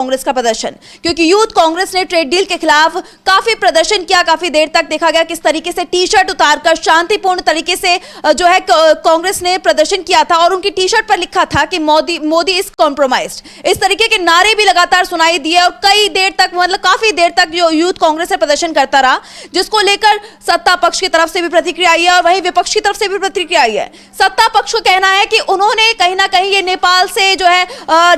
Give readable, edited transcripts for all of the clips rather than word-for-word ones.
कांग्रेस का प्रदर्शन, क्योंकि यूथ कांग्रेस ने ट्रेड डील के खिलाफ काफी प्रदर्शन किया। काफी देर तक देखा गया किस तरीके से टी शर्ट उतारकर शांतिपूर्ण तरीके से जो है कांग्रेस ने प्रदर्शन किया था और उनकी टी शर्ट पर लिखा था कि मोदी इज कॉम्प्रोमाइज्ड। इस तरीके के नारे भी लगातार सुनाई दिए और कई देर तक, मतलब काफी देर तक जो यूथ कांग्रेस प्रदर्शन करता रहा, जिसको लेकर सत्ता पक्ष की तरफ से भी प्रतिक्रिया आई है और वहीं विपक्ष की तरफ से भी प्रतिक्रिया आई है। सत्ता पक्ष को कहना है कि उन्होंने कहीं ना कहीं ये नेपाल से जो है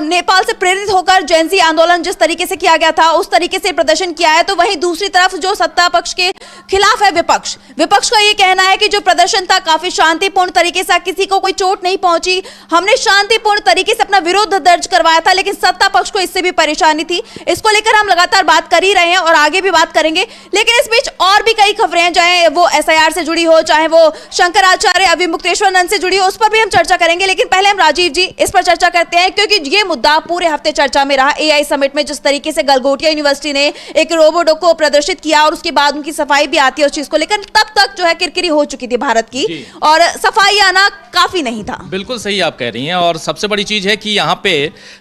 नेपाल से प्रेरित होकर जेनजी आंदोलन जिस तरीके से किया गया था उस तरीके से प्रदर्शन किया है। तो वहीं दूसरी तरफ जो सत्ता पक्ष के खिलाफ है विपक्ष का ये कहना है कि जो प्रदर्शन था काफी शांतिपूर्ण तरीके से, किसी को कोई चोट नहीं पहुंची, हमने शांतिपूर्ण तरीके से अपना विरोध दर्ज करवाया था, लेकिन सत्ता पक्ष को इससे भी परेशानी थी। इसको लेकर हम लगातार बात कर ही रहे हैं और आगे भी बात करेंगे, लेकिन इस बीच और भी कई खबरें हैं, चाहे वो SIR से जुड़ी हो, चाहे वो शंकराचार्य अभिमुक्तेश्वरानंद से जुड़ी हो, उस पर भी हम चर्चा करेंगे। लेकिन पहले हम राजीव जी इस पर चर्चा करते हैं, क्योंकि ये मुद्दा पूरे हफ्ते चर्चा में रहा। AI समिट में जिस तरीके से गलगोटिया यूनिवर्सिटी ने एक रोबोट को प्रदर्शित किया और उसके बाद उनकी सफाई भी आती है उस चीज को लेकर, तब तक जो है किरकिरी हो चुकी थी भारत की और सफाई आना काफी नहीं था। बिल्कुल सही आप कह रही हैं। और सबसे बड़ी चीज है कि यहाँ पे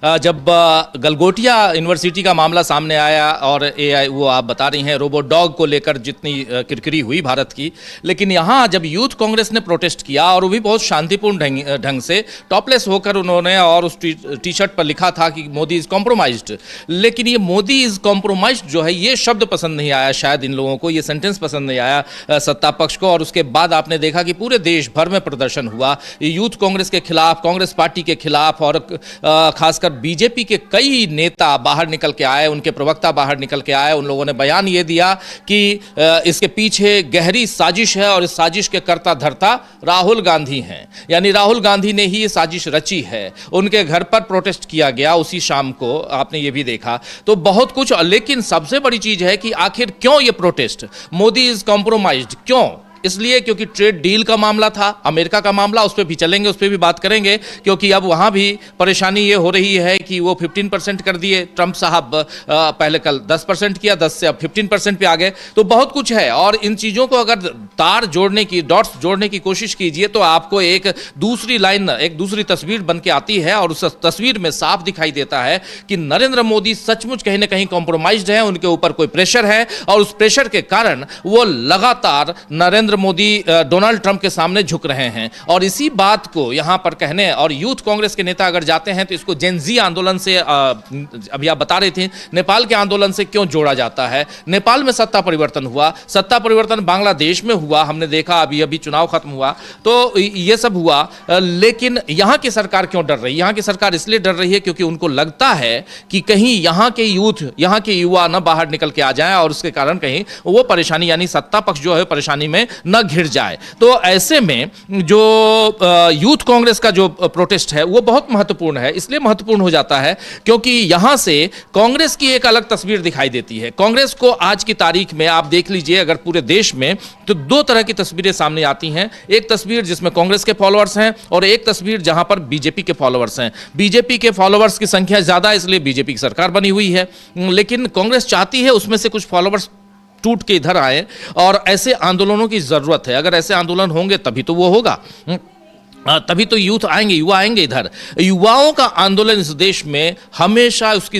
जब गलगोटिया यूनिवर्सिटी का मामला सामने आया और AI वो आप बता रही हैं रोबोट डॉग को लेकर जितनी किरकिरी हुई भारत की, लेकिन यहाँ जब यूथ कांग्रेस ने प्रोटेस्ट किया और वो भी बहुत शांतिपूर्ण ढंग से टॉपलेस होकर उन्होंने, और उस टी शर्ट पर लिखा था कि मोदी इज कॉम्प्रोमाइज्ड, लेकिन ये मोदी इज कॉम्प्रोमाइज्ड जो है ये शब्द पसंद नहीं आया शायद इन लोगों को, ये सेंटेंस पसंद नहीं आया सत्ता पक्ष को। और उसके बाद आपने देखा कि पूरे देश भर में प्रदर्शन हुआ यूथ कांग्रेस के खिलाफ, कांग्रेस पार्टी के खिलाफ, और खासकर बीजेपी के कई नेता बाहर निकल के आए, उनके प्रवक्ता बाहर निकल के आए। उन लोगों ने बयान ये दिया कि इसके पीछे गहरी साजिश है और इस साजिश के कर्ता धर्ता राहुल गांधी हैं, यानी राहुल गांधी ने ही ये साजिश रची है। उनके घर पर प्रोटेस्ट किया गया उसी शाम को, आपने ये भी देखा। तो बहुत कुछ, लेकिन सबसे बड़ी चीज है कि आखिर क्यों ये प्रोटेस्ट, मोदी इज कॉम्प्रोमाइज्ड क्यों? इसलिए क्योंकि ट्रेड डील का मामला था, अमेरिका का मामला, उस पर भी चलेंगे, उस पर भी बात करेंगे, क्योंकि अब वहां भी परेशानी ये हो रही है कि वो 15% कर दिए ट्रंप साहब, पहले कल 10% किया, 10 से अब 15% पे आ गए। तो बहुत कुछ है और इन चीज़ों को अगर तार जोड़ने की, डॉट्स जोड़ने की कोशिश कीजिए तो आपको एक दूसरी लाइन, एक दूसरी तस्वीर बन के आती है और उस तस्वीर में साफ दिखाई देता है कि नरेंद्र मोदी सचमुच कहीं ना कहीं कॉम्प्रोमाइज्ड है, उनके ऊपर कोई प्रेशर है और उस प्रेशर के कारण वो लगातार नरेंद्र मोदी डोनाल्ड ट्रंप के सामने झुक रहे हैं। और इसी बात को यहां पर कहने, और यूथ कांग्रेस के नेता अगर जाते हैं तो इसको जेनजी आंदोलन से, अभी आप बता रहे थे नेपाल के आंदोलन से क्यों जोड़ा जाता है। नेपाल में सत्ता परिवर्तन हुआ, सत्ता परिवर्तन बांग्लादेश में हुआ, हमने देखा अभी चुनाव खत्म हुआ, तो ये सब हुआ। लेकिन यहां की सरकार क्यों डर रही है? यहां की सरकार इसलिए डर रही है क्योंकि उनको लगता है कि कहीं यहां के यूथ, यहां के युवा न बाहर निकल के आ जाएं और उसके कारण कहीं वो परेशानी, यानी सत्ता पक्ष जो है परेशानी में न घिर जाए। तो ऐसे में जो यूथ कांग्रेस का जो प्रोटेस्ट है वो बहुत महत्वपूर्ण है। इसलिए महत्वपूर्ण हो जाता है क्योंकि यहां से कांग्रेस की एक अलग तस्वीर दिखाई देती है। कांग्रेस को आज की तारीख में आप देख लीजिए, अगर पूरे देश में, तो दो तरह की तस्वीरें सामने आती हैं। एक तस्वीर जिसमें कांग्रेस के फॉलोअर्स हैं और एक तस्वीर जहां पर बीजेपी के फॉलोअर्स हैं। बीजेपी के फॉलोअर्स की संख्या ज्यादा, इसलिए बीजेपी की सरकार बनी हुई है, लेकिन कांग्रेस चाहती है उसमें से कुछ फॉलोअर्स टूट के इधर आए और ऐसे आंदोलनों की जरूरत है। अगर ऐसे आंदोलन होंगे तभी तो वो होगा, तभी तो यूथ आएंगे, युवा आएंगे इधर। युवाओं का आंदोलन इस देश में हमेशा उसकी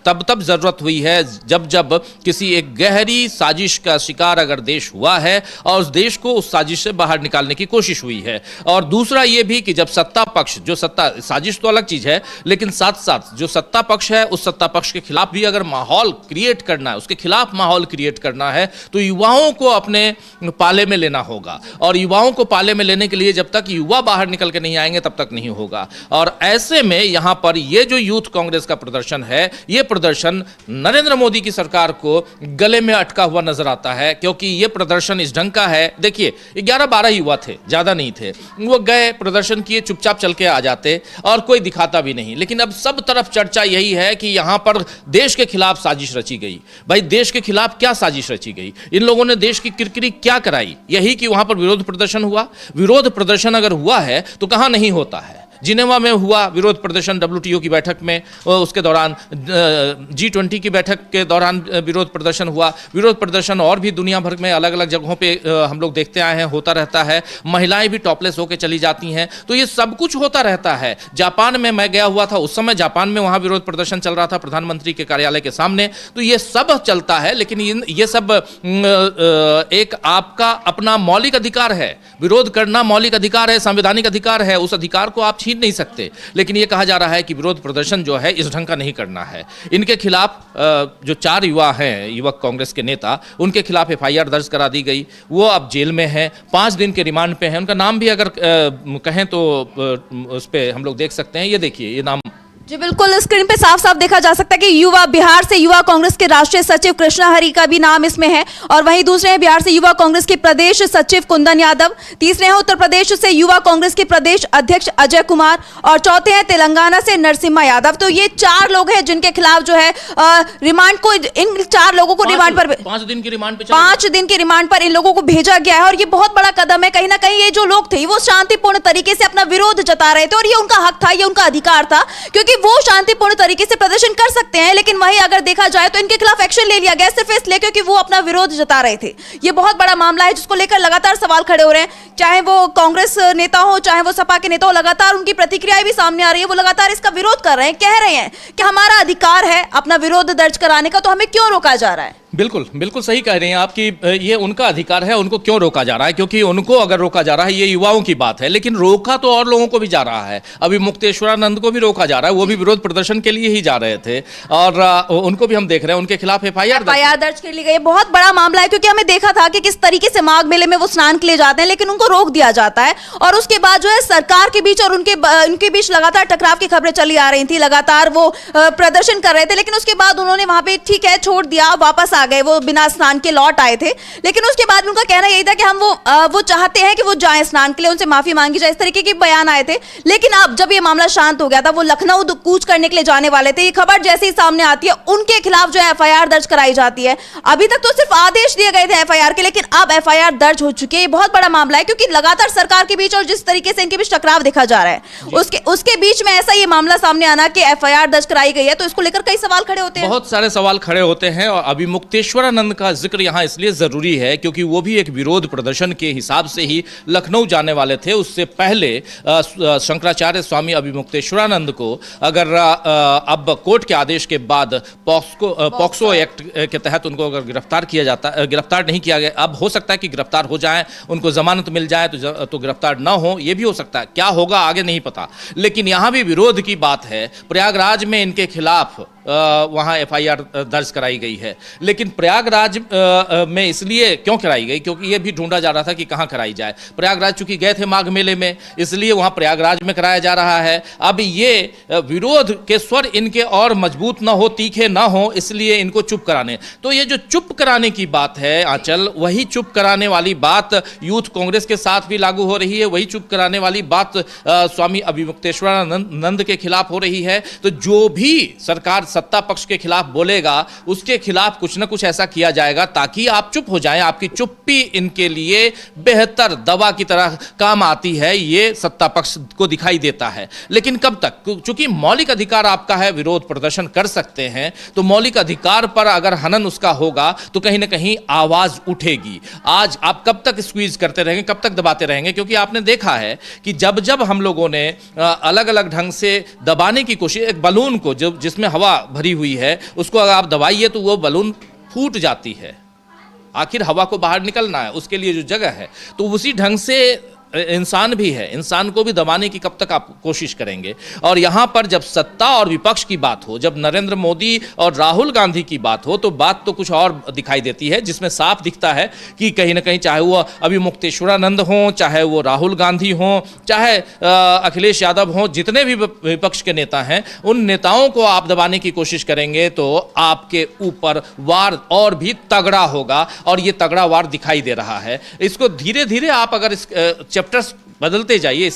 तब जरूरत हुई है जब किसी एक गहरी साजिश का शिकार अगर देश हुआ है और उस देश को उस साजिश से बाहर निकालने की कोशिश हुई है। और दूसरा ये भी कि जब सत्ता पक्ष, जो सत्ता, साजिश तो अलग चीज है, लेकिन साथ साथ जो सत्ता पक्ष है उस सत्ता पक्ष के खिलाफ भी अगर माहौल क्रिएट करना है, उसके खिलाफ माहौल क्रिएट करना है, तो युवाओं को अपने पाले में लेना होगा। और युवाओं को पाले में लेने के लिए जब तक युवा बाहर निकल के नहीं आएंगे तब तक नहीं होगा। और ऐसे में यहां पर ये जो यूथ कांग्रेस का प्रदर्शन है, ये प्रदर्शन नरेंद्र मोदी की सरकार को गले में अटका हुआ नजर आता है, क्योंकि ये प्रदर्शन इस ढंग का है। देखिए 11-12 युवा थे, ज्यादा नहीं थे, वो गए, प्रदर्शन किए, चुपचाप चल के आ जाते और कोई दिखाता भी नहीं। लेकिन अब सब तरफ चर्चा यही है कि यहां पर देश के खिलाफ साजिश रची गई। भाई देश के खिलाफ क्या साजिश रची गई? इन लोगों ने देश की किरकिरी क्या कराई? यही कि वहां पर विरोध प्रदर्शन हुआ। विरोध प्रदर्शन अगर हुआ है तो कहां नहीं होता है। जिनेवा में हुआ विरोध प्रदर्शन WTO की बैठक में, उसके दौरान G20 की बैठक के दौरान विरोध प्रदर्शन हुआ। विरोध प्रदर्शन और भी दुनिया भर में अलग अलग जगहों पे हम लोग देखते आए हैं, होता रहता है। महिलाएं भी टॉपलेस होकर चली जाती हैं, तो ये सब कुछ होता रहता है। जापान में मैं गया हुआ था, उस समय जापान में वहां विरोध प्रदर्शन चल रहा था प्रधानमंत्री के कार्यालय के सामने। तो ये सब चलता है, लेकिन ये सब एक आपका अपना मौलिक अधिकार है। विरोध करना मौलिक अधिकार है, संवैधानिक अधिकार है, उस अधिकार को आप छीन नहीं सकते। लेकिन यह कहा जा रहा है कि विरोध प्रदर्शन जो है इस ढंग का नहीं करना है। इनके खिलाफ जो 4 युवा हैं, युवक कांग्रेस के नेता, उनके खिलाफ FIR दर्ज करा दी गई। वो अब जेल में हैं, 5 दिन के रिमांड पे हैं। उनका नाम भी अगर कहें तो उस पर हम लोग देख सकते हैं। ये देखिए, ये नाम जी बिल्कुल, स्क्रीन पे साफ साफ देखा जा सकता है कि युवा बिहार से युवा कांग्रेस के राष्ट्रीय सचिव कृष्णा हरि का भी नाम इसमें है, और वहीं दूसरे हैं बिहार से युवा कांग्रेस के प्रदेश सचिव कुंदन यादव, तीसरे हैं उत्तर प्रदेश से युवा कांग्रेस के प्रदेश अध्यक्ष अजय कुमार, और चौथे हैं तेलंगाना से नरसिम्हा यादव। तो ये 4 लोग हैं जिनके खिलाफ जो है रिमांड को, इन 4 लोगों को रिमांड पर 5 दिन की रिमांड पे 5 दिन की रिमांड पर इन लोगों को भेजा गया है। और ये बहुत बड़ा कदम है। कहीं ना कहीं ये जो लोग थे वो शांतिपूर्ण तरीके से अपना विरोध जता रहे थे, और ये उनका हक था, ये उनका अधिकार था, क्योंकि वो शांतिपूर्ण तरीके से प्रदर्शन कर सकते हैं। लेकिन वहीं अगर देखा जाए तो इनके खिलाफ एक्शन ले लिया गया सिर्फ इसलिए क्योंकि वो अपना विरोध जता रहे थे। ये बहुत बड़ा मामला है जिसको लेकर लगातार सवाल खड़े हो रहे हैं, चाहे वो कांग्रेस नेता हो, चाहे वो सपा के नेता हो। लगातार उनकी प्रतिक्रियाएं भी सामने आ रही है, वो लगातार इसका विरोध कर रहे हैं, कह रहे हैं कि हमारा अधिकार है अपना विरोध दर्ज कराने का, तो हमें क्यों रोका जा रहा है। बिल्कुल बिल्कुल सही कह रहे हैं आप कि ये उनका अधिकार है, उनको क्यों रोका जा रहा है? क्योंकि उनको अगर रोका जा रहा है, ये युवाओं की बात है, लेकिन रोका तो और लोगों को भी जा रहा है। अभी मुक्तेश्वरानंद को भी रोका जा रहा है, वो भी विरोध प्रदर्शन के लिए ही जा रहे थे, और उनको भी हम देख रहे हैं, उनके खिलाफ FIR दर्ज कर ली गई। बहुत बड़ा मामला है, क्योंकि हमें देखा था कि किस तरीके से माघ मेले में वो स्नान के लिए जाते हैं, लेकिन उनको रोक दिया जाता है, और उसके बाद जो है सरकार के बीच और उनके बीच लगातार टकराव की खबरें चली आ रही थी। लगातार वो प्रदर्शन कर रहे थे, लेकिन उसके बाद उन्होंने वहां पे ठीक है छोड़ दिया, वापस आ गए, वो बिना स्नान के लौट आए थे। लेकिन उसके बाद उनका कहना यही था कि हम वो चाहते हैं कि वो जाएं स्नान के लिए, उनसे माफी मांगी जाए, इस तरीके के बयान आए थे। लेकिन अब जब ये मामला शांत हो गया था, वो लखनऊ कूच करने के लिए जाने वाले थे, ये खबर जैसे ही सामने आती है उनके खिलाफ जो है FIR दर्ज कराई जाती है। अभी तक तो सिर्फ आदेश दिए गए थे FIR के, लेकिन अब FIR दर्ज हो चुकी है। ये बहुत बड़ा मामला है, क्योंकि लगातार सरकार के बीच और जिस तरीके से इनके बीच टकराव देखा जा रहा है, उसके बीच में ऐसा ये मामला सामने आना कि FIR दर्ज कराई गई है, तो इसको लेकर कई सवाल खड़े होते हैं। बहुत सारे सवाल खड़े होते हैं, और अभी मुक्तेश्वरानंद का जिक्र यहां इसलिए जरूरी है क्योंकि वो भी एक विरोध प्रदर्शन के हिसाब से ही लखनऊ जाने वाले थे। उससे पहले शंकराचार्य स्वामी अभिमुक्तेश्वरानंद को अगर अब कोर्ट के आदेश के बाद पॉक्सो एक्ट के तहत उनको अगर गिरफ्तार नहीं किया गया, अब हो सकता है कि गिरफ्तार हो जाएं, उनको जमानत मिल जाए तो गिरफ्तार ना हो, ये भी हो सकता है। क्या होगा आगे नहीं पता, लेकिन यहां भी विरोध की बात है। प्रयागराज में इनके खिलाफ वहाँ FIR दर्ज कराई गई है, लेकिन प्रयागराज में इसलिए क्यों कराई गई, क्योंकि ये भी ढूंढा जा रहा था कि कहाँ कराई जाए। प्रयागराज चूंकि गए थे माघ मेले में, इसलिए वहाँ प्रयागराज में कराया जा रहा है। अब ये विरोध के स्वर इनके और मजबूत ना हो, तीखे ना हो, इसलिए इनको चुप कराने। तो ये जो चुप कराने की बात है आंचल, वही चुप कराने वाली बात यूथ कांग्रेस के साथ भी लागू हो रही है, वही चुप कराने वाली बात स्वामी अभिमुक्तेश्वरानंद के खिलाफ हो रही है। तो जो भी सरकार सत्ता पक्ष के खिलाफ बोलेगा, उसके खिलाफ कुछ ना कुछ ऐसा किया जाएगा ताकि आप चुप हो जाएं। आपकी चुप्पी इनके लिए बेहतर दवा की तरह काम आती है, ये सत्ता पक्ष को दिखाई देता है। लेकिन कब तक? चूंकि मौलिक अधिकार आपका है, विरोध प्रदर्शन कर सकते हैं, तो मौलिक अधिकार पर अगर हनन उसका होगा तो कहीं ना कहीं आवाज उठेगी। आज आप कब तक स्क्वीज करते रहेंगे, कब तक दबाते रहेंगे? क्योंकि आपने देखा है कि जब जब हम लोगों ने अलग अलग ढंग से दबाने की कोशिश, एक बलून को जिसमें हवा भरी हुई है, उसको अगर आप दबाइए तो वो बलून फूट जाती है। आखिर हवा को बाहर निकलना है, उसके लिए जो जगह है, तो उसी ढंग से इंसान भी है, इंसान को भी दबाने की कब तक आप कोशिश करेंगे? और यहां पर जब सत्ता और विपक्ष की बात हो, जब नरेंद्र मोदी और राहुल गांधी की बात हो, तो बात तो कुछ और दिखाई देती है, जिसमें साफ दिखता है कि कहीं ना कहीं चाहे वो अभिमुक्तेश्वरानंद हो, चाहे वो राहुल गांधी हो, चाहे अखिलेश यादव हो, जितने भी विपक्ष के नेता हैं, उन नेताओं को आप दबाने की कोशिश करेंगे तो आपके ऊपर वार और भी तगड़ा होगा, और ये तगड़ा वार दिखाई दे रहा है। इसको धीरे धीरे आप अगर इस चैप्टर्स बदलते जाइए,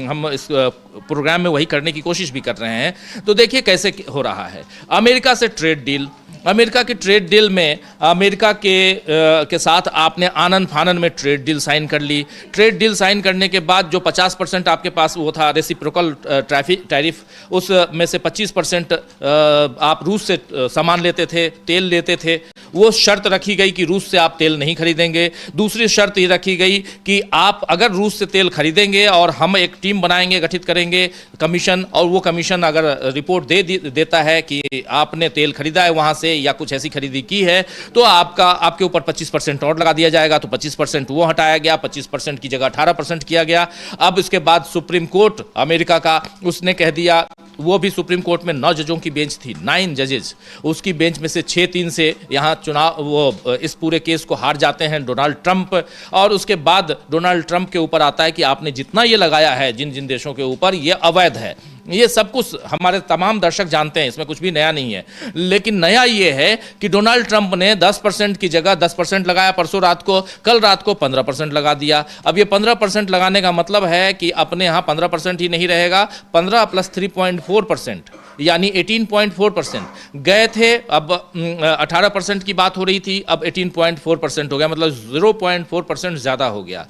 हम इस प्रोग्राम में वही करने की कोशिश भी कर रहे हैं, तो देखिए कैसे हो रहा है। अमेरिका से ट्रेड डील, अमेरिका की ट्रेड डील में अमेरिका के साथ आपने आनन फानन में ट्रेड डील साइन कर ली। ट्रेड डील साइन करने के बाद जो 50% आपके पास वो था रेसिप्रोकल टैरिफ, उस में से 25% आप रूस से सामान लेते थे, तेल लेते थे। वो शर्त रखी गई कि रूस से आप तेल नहीं खरीदेंगे। दूसरी शर्त ये रखी गई कि आप अगर रूस से तेल खरीदेंगे और हम एक टीम बनाएंगे, गठित करेंगे कमीशन, और वो कमीशन अगर रिपोर्ट देता है कि आपने तेल खरीदा है वहां से या कुछ ऐसी खरीदी की है, तो आपके ऊपर 25% और लगा दिया जाएगा। तो 25% वो हटाया गया, 25% की जगह 18% किया गया। अब इसके बाद सुप्रीम कोर्ट अमेरिका का उसने कह दिया, वो भी सुप्रीम कोर्ट में 9 जजों की बेंच थी, 9 जजेस, उसकी बेंच में से 6-3 से यहाँ चुनाव वो इस पूरे केस को हार जाते हैं डोनाल्ड ट्रंप। और उसके बाद डोनाल्ड ट्रंप के ऊपर आता है कि आपने जितना ये लगाया है जिन जिन देशों के ऊपर, ये अवैध है। ये सब कुछ हमारे तमाम दर्शक जानते हैं, इसमें कुछ भी नया नहीं है। लेकिन नया ये है कि डोनाल्ड ट्रंप ने 10% की जगह 10% लगाया परसों रात को, कल रात को 15% लगा दिया। अब ये 15% लगाने का मतलब है कि अपने यहाँ 15% ही नहीं रहेगा, 15 + 3.4%, यानी 18.4% गए थे। अब 18% की बात हो रही थी, अब 18.4% हो गया, मतलब 0.4% ज़्यादा हो गया।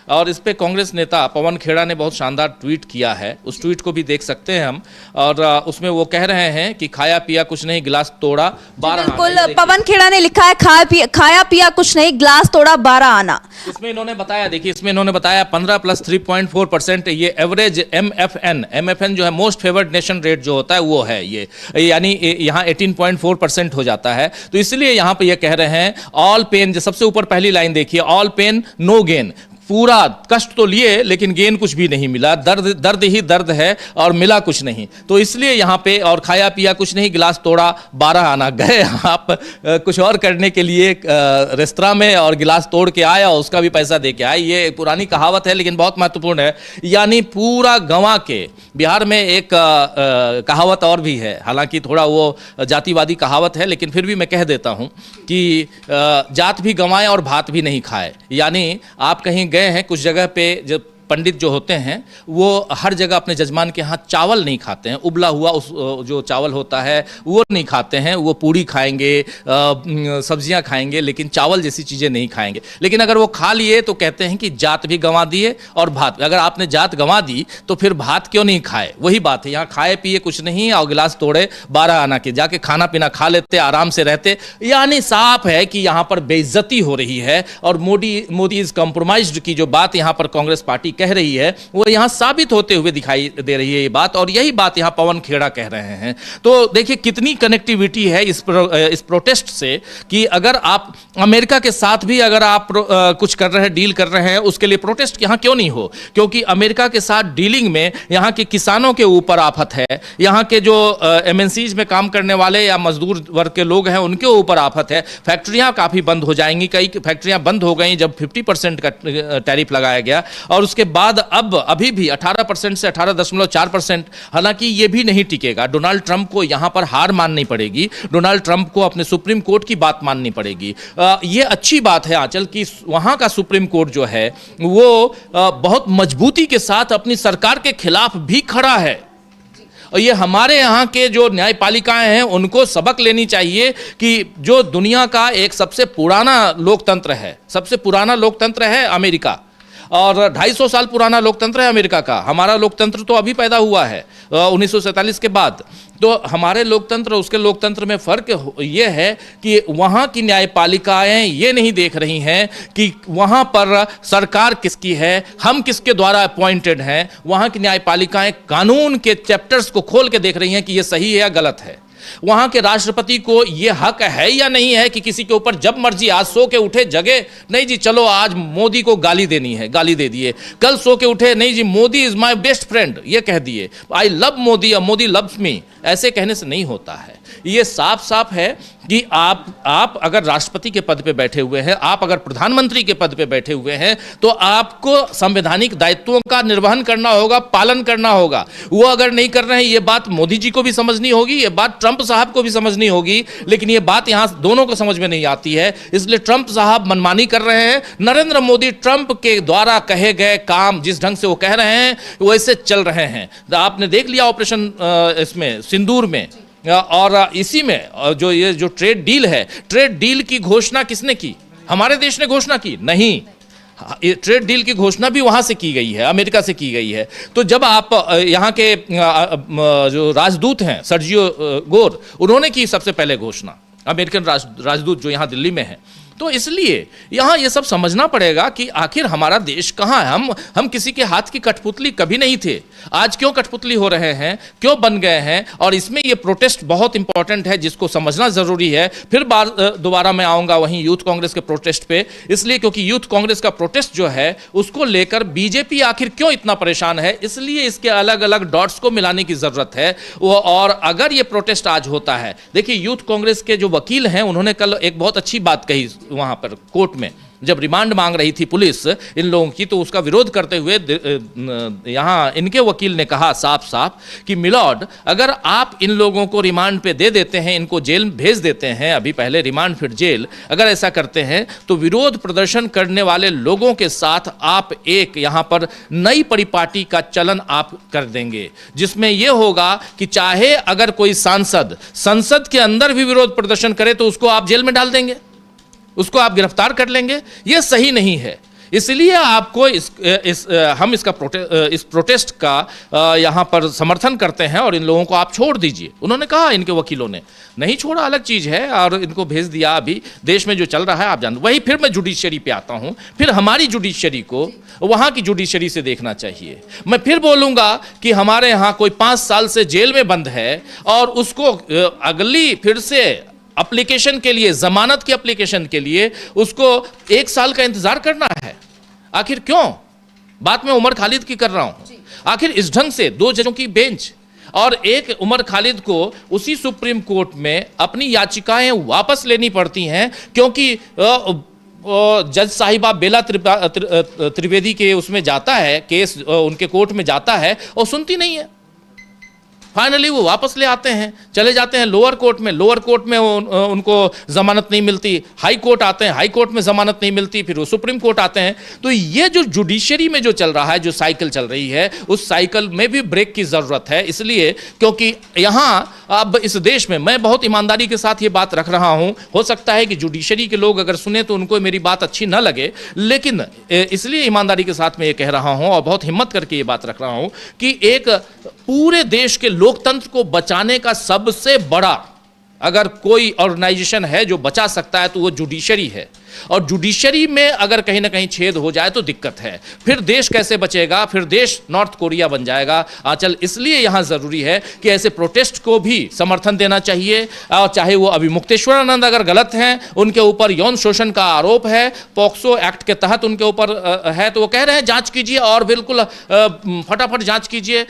और इस पे कांग्रेस नेता पवन खेड़ा ने बहुत शानदार ट्वीट किया है, उस ट्वीट को भी देख सकते हैं हम। और उसमें वो कह रहे हैं कि खाया पिया कुछ नहीं, गिलास तोड़ा 12 आना। बिल्कुल, पवन खेड़ा ने लिखा है खाया पिया कुछ नहीं, गिलास तोड़ा 12 आना। इसमें इन्होंने बताया, देखिए इसमें इन्होंने बताया 15 + 3.4% ये एवरेज MFN जो है मोस्ट फेवर्ड नेशन रेट जो होता है वो है ये, यानी यहाँ 18.4% हो जाता है। तो इसलिए यहाँ पे ये कह रहे हैं ऑल पेन, जो सबसे ऊपर पहली लाइन देखिए, ऑल पेन नो गेन, पूरा कष्ट तो लिए लेकिन गेन कुछ भी नहीं मिला, दर्द ही दर्द है और मिला कुछ नहीं। तो इसलिए यहाँ पे, और खाया पिया कुछ नहीं, गिलास तोड़ा 12 आना। गए आप कुछ और करने के लिए रेस्तरां में और गिलास तोड़ के आया, उसका भी पैसा दे के आए। ये पुरानी कहावत है लेकिन बहुत महत्वपूर्ण है, यानी पूरा गंवा के। बिहार में एक कहावत और भी है, हालांकि थोड़ा वो जातिवादी कहावत है, लेकिन फिर भी मैं कह देता हूँ कि जात भी गंवाए और भात भी नहीं खाए। यानी आप कहीं गए हैं कुछ जगह पे, जब पंडित जो होते हैं वो हर जगह अपने जजमान के यहाँ चावल नहीं खाते हैं, उबला हुआ उस जो चावल होता है वो नहीं खाते हैं। वो पूड़ी खाएंगे, सब्जियां खाएंगे, लेकिन चावल जैसी चीज़ें नहीं खाएंगे। लेकिन अगर वो खा लिए तो कहते हैं कि जात भी गंवा दिए और भात। अगर आपने जात गंवा दी तो फिर भात क्यों नहीं खाए? वही बात है, यहाँ खाए पिए कुछ नहीं और गिलास तोड़े 12 आना के, जाके खाना पीना खा लेते, आराम से रहते। यानी साफ है कि यहाँ पर बेइज्जती हो रही है। और मोदी इज कॉम्प्रोमाइज्ड की जो बात यहाँ पर कांग्रेस पार्टी कह रही है वो यहां साबित होते हुए दिखाई दे रही है ये बात, और यही बात यहां पवन खेड़ा कह रहे हैं। तो देखिए कितनी कनेक्टिविटी है इस प्रोटेस्ट से, कि अगर आप अमेरिका के साथ भी अगर आप कुछ कर रहे हैं, डील कर रहे हैं, उसके लिए प्रोटेस्ट यहां क्यों नहीं हो? क्योंकि अमेरिका के साथ डीलिंग में यहां के किसानों के ऊपर आफत है, यहां के जो MNCs में काम करने वाले या मजदूर वर्ग के लोग हैं उनके ऊपर आफत है। फैक्ट्रियां काफी बंद हो जाएंगी, कई फैक्ट्रियां बंद हो गई जब 50% का टैरिफ लगाया गया, और उसके बाद अब अभी भी 18% से 18.4%। हालांकि ये भी नहीं टिकेगा। डोनाल्ड ट्रंप को यहां पर हार माननी पड़ेगी, डोनाल्ड ट्रंप को अपने सुप्रीम कोर्ट की बात माननी पड़ेगी। ये अच्छी बात है आंचल कि वहां का सुप्रीम कोर्ट जो है वो बहुत मजबूती के साथ अपनी सरकार के खिलाफ भी खड़ा है। और ये हमारे यहाँ के जो न्यायपालिकाएं हैं उनको सबक लेनी चाहिए कि जो दुनिया का एक सबसे पुराना लोकतंत्र है, सबसे पुराना लोकतंत्र है अमेरिका, और 250 साल पुराना लोकतंत्र है अमेरिका का। हमारा लोकतंत्र तो अभी पैदा हुआ है 1947 के बाद। तो हमारे लोकतंत्र उसके लोकतंत्र में फ़र्क ये है कि वहाँ की न्यायपालिकाएं ये नहीं देख रही हैं कि वहाँ पर सरकार किसकी है, हम किसके द्वारा अपॉइंटेड हैं। वहाँ की न्यायपालिकाएं कानून के चैप्टर्स को खोल के देख रही हैं कि ये सही है या गलत है। वहां के राष्ट्रपति को यह हक है या नहीं है कि किसी के ऊपर जब मर्जी आज सो के उठे, जगे नहीं जी चलो आज मोदी को गाली देनी है, गाली दे दिए। कल सो के उठे, नहीं जी Modi is my best friend, ये कह दिए, आई लव मोदी और मोदी लव्स मी। ऐसे कहने से नहीं होता है। ये साफ साफ है कि आप अगर राष्ट्रपति के पद पे बैठे हुए हैं, आप अगर प्रधानमंत्री के पद पे बैठे हुए हैं, तो आपको संवैधानिक दायित्वों का निर्वहन करना होगा, पालन करना होगा। वो अगर नहीं कर रहे हैं, ये बात मोदी जी को भी समझनी होगी, ये बात ट्रंप साहब को भी समझनी होगी, लेकिन ये बात यहां दोनों को समझ में नहीं आती है। इसलिए ट्रंप साहब मनमानी कर रहे हैं। नरेंद्र मोदी ट्रंप के द्वारा कहे गए काम जिस ढंग से वो कह रहे हैं वैसे चल रहे हैं। आपने देख लिया ऑपरेशन इसमें सिंदूर में, और इसी में जो ये जो ट्रेड डील है, ट्रेड डील की घोषणा किसने की? हमारे देश ने घोषणा की? नहीं, ट्रेड डील की घोषणा भी वहां से की गई है, अमेरिका से की गई है। तो जब आप यहाँ के जो राजदूत हैं सर्जियो गोर, उन्होंने की सबसे पहले घोषणा, अमेरिकन राजदूत जो यहाँ दिल्ली में है। तो इसलिए यहाँ ये सब समझना पड़ेगा कि आखिर हमारा देश कहाँ है। हम किसी के हाथ की कठपुतली कभी नहीं थे, आज क्यों कठपुतली हो रहे हैं, क्यों बन गए हैं? और इसमें ये प्रोटेस्ट बहुत इंपॉर्टेंट है, जिसको समझना जरूरी है। फिर दोबारा मैं आऊँगा वहीं यूथ कांग्रेस के प्रोटेस्ट पे, इसलिए क्योंकि यूथ कांग्रेस का प्रोटेस्ट जो है उसको लेकर बीजेपी आखिर क्यों इतना परेशान है, इसलिए इसके अलग अलग डॉट्स को मिलाने की जरूरत है। और अगर ये प्रोटेस्ट आज होता है, देखिए यूथ कांग्रेस के जो वकील हैं उन्होंने कल एक बहुत अच्छी बात कही वहां पर कोर्ट में, जब रिमांड मांग रही थी पुलिस इन लोगों की, तो उसका विरोध करते हुए यहां इनके वकील ने कहा साफ साफ कि मिलॉर्ड, अगर आप इन लोगों को रिमांड पे दे देते हैं, इनको जेल भेज देते हैं, अभी पहले रिमांड फिर जेल, अगर ऐसा करते हैं तो विरोध प्रदर्शन करने वाले लोगों के साथ आप एक यहां पर नई परिपाटी का चलन आप कर देंगे, जिसमें यह होगा कि चाहे अगर कोई सांसद संसद के अंदर भी विरोध प्रदर्शन करे तो उसको आप जेल में डाल देंगे, उसको आप गिरफ्तार कर लेंगे। यह सही नहीं है। इसलिए आपको हम इस प्रोटेस्ट का यहाँ पर समर्थन करते हैं और इन लोगों को आप छोड़ दीजिए। उन्होंने कहा, इनके वकीलों ने नहीं छोड़ा अलग चीज़ है, और इनको भेज दिया। अभी देश में जो चल रहा है आप जानते। वही फिर मैं जुडिशरी पे आता हूँ, फिर हमारी जुडिशरी को वहाँ की जुडिशरी से देखना चाहिए। मैं फिर बोलूँगा कि हमारे यहाँ कोई 5 साल से जेल में बंद है और उसको अगली फिर से एप्लीकेशन के लिए, जमानत की एप्लीकेशन के लिए उसको 1 साल का इंतजार करना है। आखिर क्यों? बात मैं उमर खालिद की कर रहा हूं। आखिर इस ढंग से 2 जजों की बेंच और एक उमर खालिद को उसी सुप्रीम कोर्ट में अपनी याचिकाएं वापस लेनी पड़ती हैं, क्योंकि जज साहिबा बेला त्रिवेदी के उसमें जाता है केस, उनके कोर्ट में जाता है और सुनती नहीं है। फाइनली वो वापस ले आते हैं, चले जाते हैं लोअर कोर्ट में, लोअर कोर्ट में उनको जमानत नहीं मिलती, हाई कोर्ट आते हैं, हाई कोर्ट में जमानत नहीं मिलती, फिर वो सुप्रीम कोर्ट आते हैं। तो ये जो जुडिशरी में जो चल रहा है, जो साइकिल चल रही है, उस साइकिल में भी ब्रेक की जरूरत है। इसलिए क्योंकि यहाँ अब इस देश में मैं बहुत ईमानदारी के साथ ये बात रख रहा हूँ, हो सकता है कि जुडिशरी के लोग अगर सुने तो उनको मेरी बात अच्छी न लगे, लेकिन इसलिए ईमानदारी के साथ मैं ये कह रहा हूँ और बहुत हिम्मत करके ये बात रख रहा हूँ कि एक पूरे देश के लोकतंत्र को बचाने का सबसे बड़ा अगर कोई ऑर्गेनाइजेशन है जो बचा सकता है तो वो जुडिशरी है। और जुडिशरी में अगर कहीं ना कहीं छेद हो जाए तो दिक्कत है। फिर देश कैसे बचेगा? फिर देश नॉर्थ कोरिया बन जाएगा आंचल। इसलिए यहाँ ज़रूरी है कि ऐसे प्रोटेस्ट को भी समर्थन देना चाहिए। और चाहे वो अभिमुक्तेश्वरानंद अगर गलत हैं, उनके ऊपर यौन शोषण का आरोप है, पॉक्सो एक्ट के तहत उनके ऊपर है, तो वो कह रहे हैं जांच कीजिए और बिल्कुल फटाफट जांच कीजिए।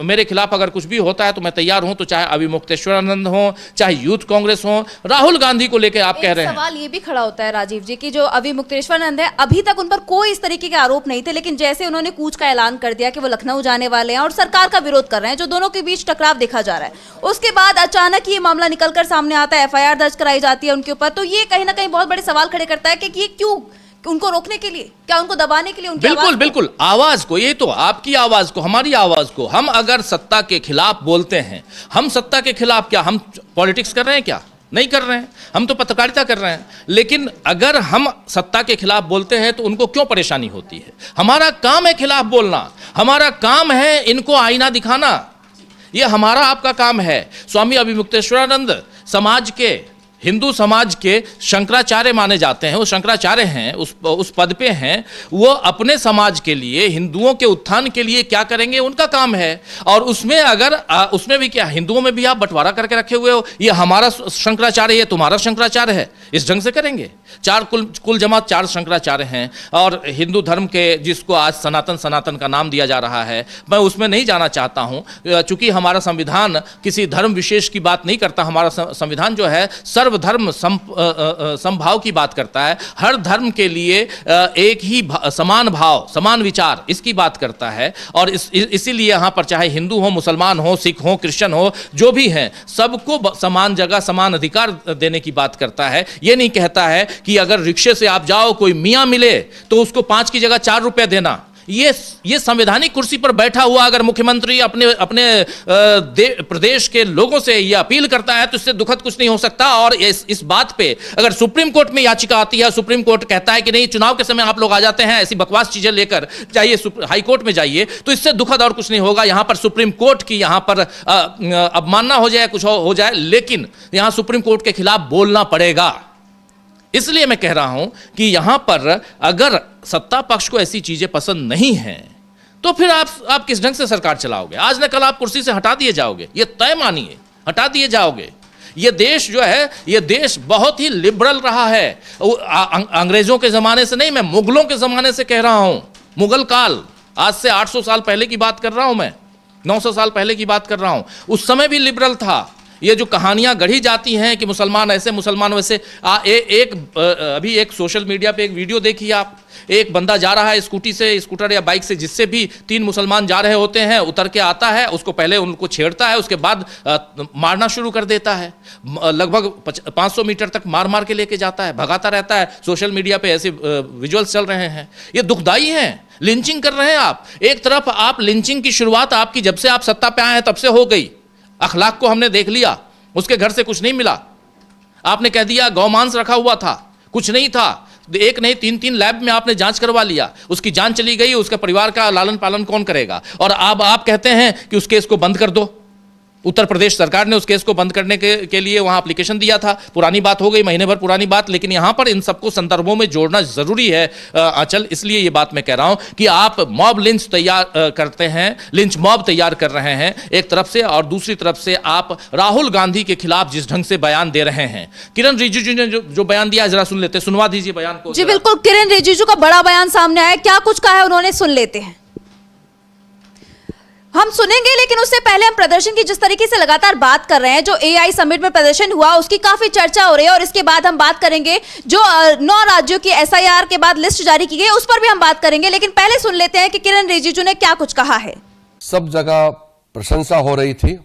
मेरे खिलाफ अगर कुछ भी होता है तो मैं तैयार हूं। तो चाहे अभिमुक्तेश्वरानंद हो, चाहे यूथ कांग्रेस हो, राहुल गांधी को लेकर आप कह रहे हैं। सवाल ये भी खड़ा होता है राजीव जी की जो अभिमुक्तेश्वरानंद है, अभी तक उन पर कोई इस तरीके के आरोप नहीं थे, लेकिन जैसे उन्होंने कूच का ऐलान कर दिया कि वो लखनऊ जाने वाले हैं और सरकार का विरोध कर रहे हैं, जो दोनों के बीच टकराव देखा जा रहा है, उसके बाद अचानक ये मामला निकलकर सामने आता है, एफआईआर दर्ज कराई जाती है उनके ऊपर। तो ये कहीं ना कहीं बहुत बड़े सवाल खड़े करता है कि ये क्यों, उनको रोकने के लिए, क्या उनको दबाने के लिए? उनकी बिल्कुल बिल्कुल आवाज को, ये तो आपकी आवाज को, हमारी आवाज को, हम अगर सत्ता के खिलाफ बोलते हैं, हम सत्ता के खिलाफ क्या हम पॉलिटिक्स कर रहे हैं? क्या नहीं कर रहे हैं, हम तो पत्रकारिता कर रहे हैं। लेकिन अगर हम सत्ता के खिलाफ बोलते हैं तो उनको क्यों परेशानी होती है? हमारा काम है खिलाफ बोलना, हमारा काम है इनको आईना दिखाना, ये हमारा आपका काम है। स्वामी अभिमुक्तेश्वरानंद समाज के, हिंदू समाज के शंकराचार्य माने जाते हैं, वो शंकराचार्य हैं, उस पद पे हैं। वो अपने समाज के लिए, हिंदुओं के उत्थान के लिए क्या करेंगे, उनका काम है। और उसमें अगर उसमें भी क्या, हिंदुओं में भी आप बंटवारा करके रखे हुए हो, ये हमारा शंकराचार्य, ये तुम्हारा शंकराचार्य है, इस ढंग से करेंगे? 4 कुल जमात 4 शंकराचार्य हैं। और हिंदू धर्म के, जिसको आज सनातन का नाम दिया जा रहा है, मैं उसमें नहीं जाना चाहता हूँ, चूंकि हमारा संविधान किसी धर्म विशेष की बात नहीं करता। हमारा संविधान जो है सर्वधर्म समभाव की बात करता है। हर धर्म के लिए एक ही समान भाव, समान विचार, इसकी बात करता है। और इसीलिए यहाँ पर चाहे हिंदू हो, मुसलमान हो, सिख हो, क्रिश्चियन हो, जो भी हैं, सबको समान जगह, समान अधिकार देने की बात करता है। ये नहीं कहता है कि अगर रिक्शे से आप जाओ, कोई मियाँ मिले तो उसको 5 की जगह 4 रुपए देना। ये संवैधानिक कुर्सी पर बैठा हुआ अगर मुख्यमंत्री अपने अपने प्रदेश के लोगों से ये अपील करता है तो इससे दुखद कुछ नहीं हो सकता। और इस बात पे अगर सुप्रीम कोर्ट में याचिका आती है, सुप्रीम कोर्ट कहता है कि नहीं चुनाव के समय आप लोग आ जाते हैं ऐसी बकवास चीजें लेकर, जाइए हाई कोर्ट में जाइए, तो इससे दुखद और कुछ नहीं होगा। यहां पर सुप्रीम कोर्ट की यहां पर अवमानना हो जाए, कुछ हो जाए, लेकिन यहां सुप्रीम कोर्ट के खिलाफ बोलना पड़ेगा। इसलिए मैं कह रहा हूं कि यहां पर अगर सत्ता पक्ष को ऐसी चीजें पसंद नहीं हैं तो फिर आप किस ढंग से सरकार चलाओगे? आज न कल आप कुर्सी से हटा दिए जाओगे, ये तय मानिए, हटा दिए जाओगे। ये देश जो है, ये देश बहुत ही लिबरल रहा है। अंग्रेजों के जमाने से नहीं, मैं मुगलों के जमाने से कह रहा हूं। मुगल काल, आज से 800 साल पहले की बात कर रहा हूं मैं, 900 साल पहले की बात कर रहा हूं। उस समय भी लिबरल था। ये जो कहानियां गढ़ी जाती हैं कि मुसलमान ऐसे मुसलमान वैसे, अभी एक सोशल मीडिया पे एक वीडियो देखिए आप, एक बंदा जा रहा है स्कूटी से, स्कूटर या बाइक से, जिससे भी 3 मुसलमान जा रहे होते हैं, उतर के आता है, उसको पहले उनको छेड़ता है, उसके बाद मारना शुरू कर देता है। लगभग 500 मीटर तक मार मार के लेके जाता है, भगाता रहता है। सोशल मीडिया पे ऐसे विजुअल्स चल रहे हैं, ये दुखदाई हैं। लिंचिंग कर रहे हैं आप। एक तरफ आप लिंचिंग की शुरुआत आपकी जब से आप सत्ता पे आए हैं तब से हो गई। अखलाक को हमने देख लिया, उसके घर से कुछ नहीं मिला। आपने कह दिया गौमांस रखा हुआ था, कुछ नहीं था। एक नहीं 3-3 लैब में आपने जांच करवा लिया, उसकी जान चली गई, उसके परिवार का लालन पालन कौन करेगा? और अब आप कहते हैं कि उस केस को बंद कर दो। उत्तर प्रदेश सरकार ने उस केस को बंद करने के लिए वहां एप्लीकेशन दिया था। पुरानी बात हो गई, महीने भर पुरानी बात, लेकिन यहां पर इन सबको संदर्भों में जोड़ना जरूरी है आंचल। इसलिए ये बात मैं कह रहा हूं कि आप मॉब लिंच तैयार करते हैं, लिंच मॉब तैयार कर रहे हैं एक तरफ से, और दूसरी तरफ से आप राहुल गांधी के खिलाफ जिस ढंग से बयान दे रहे हैं। किरण रिजिजू ने जो बयान दिया, जरा सुन लेते, सुनवा दीजिए बयान को। जी बिल्कुल, किरण रिजिजू का बड़ा बयान सामने आया, क्या कुछ कहा है उन्होंने, सुन लेते हैं। हम सुनेंगे, लेकिन उससे पहले हम प्रदर्शन की जिस तरीके से लगातार बात कर रहे हैं, जो एआई समिट में प्रदर्शन हुआ उसकी काफी चर्चा हो रही है, और इसके बाद हम बात करेंगे जो 9 राज्यों की एसआईआर के बाद लिस्ट जारी की गई उस पर भी हम बात करेंगे। लेकिन पहले सुन लेते हैं कि किरण रिजिजू ने क्या कुछ कहा है। सब जगह प्रशंसा हो रही थी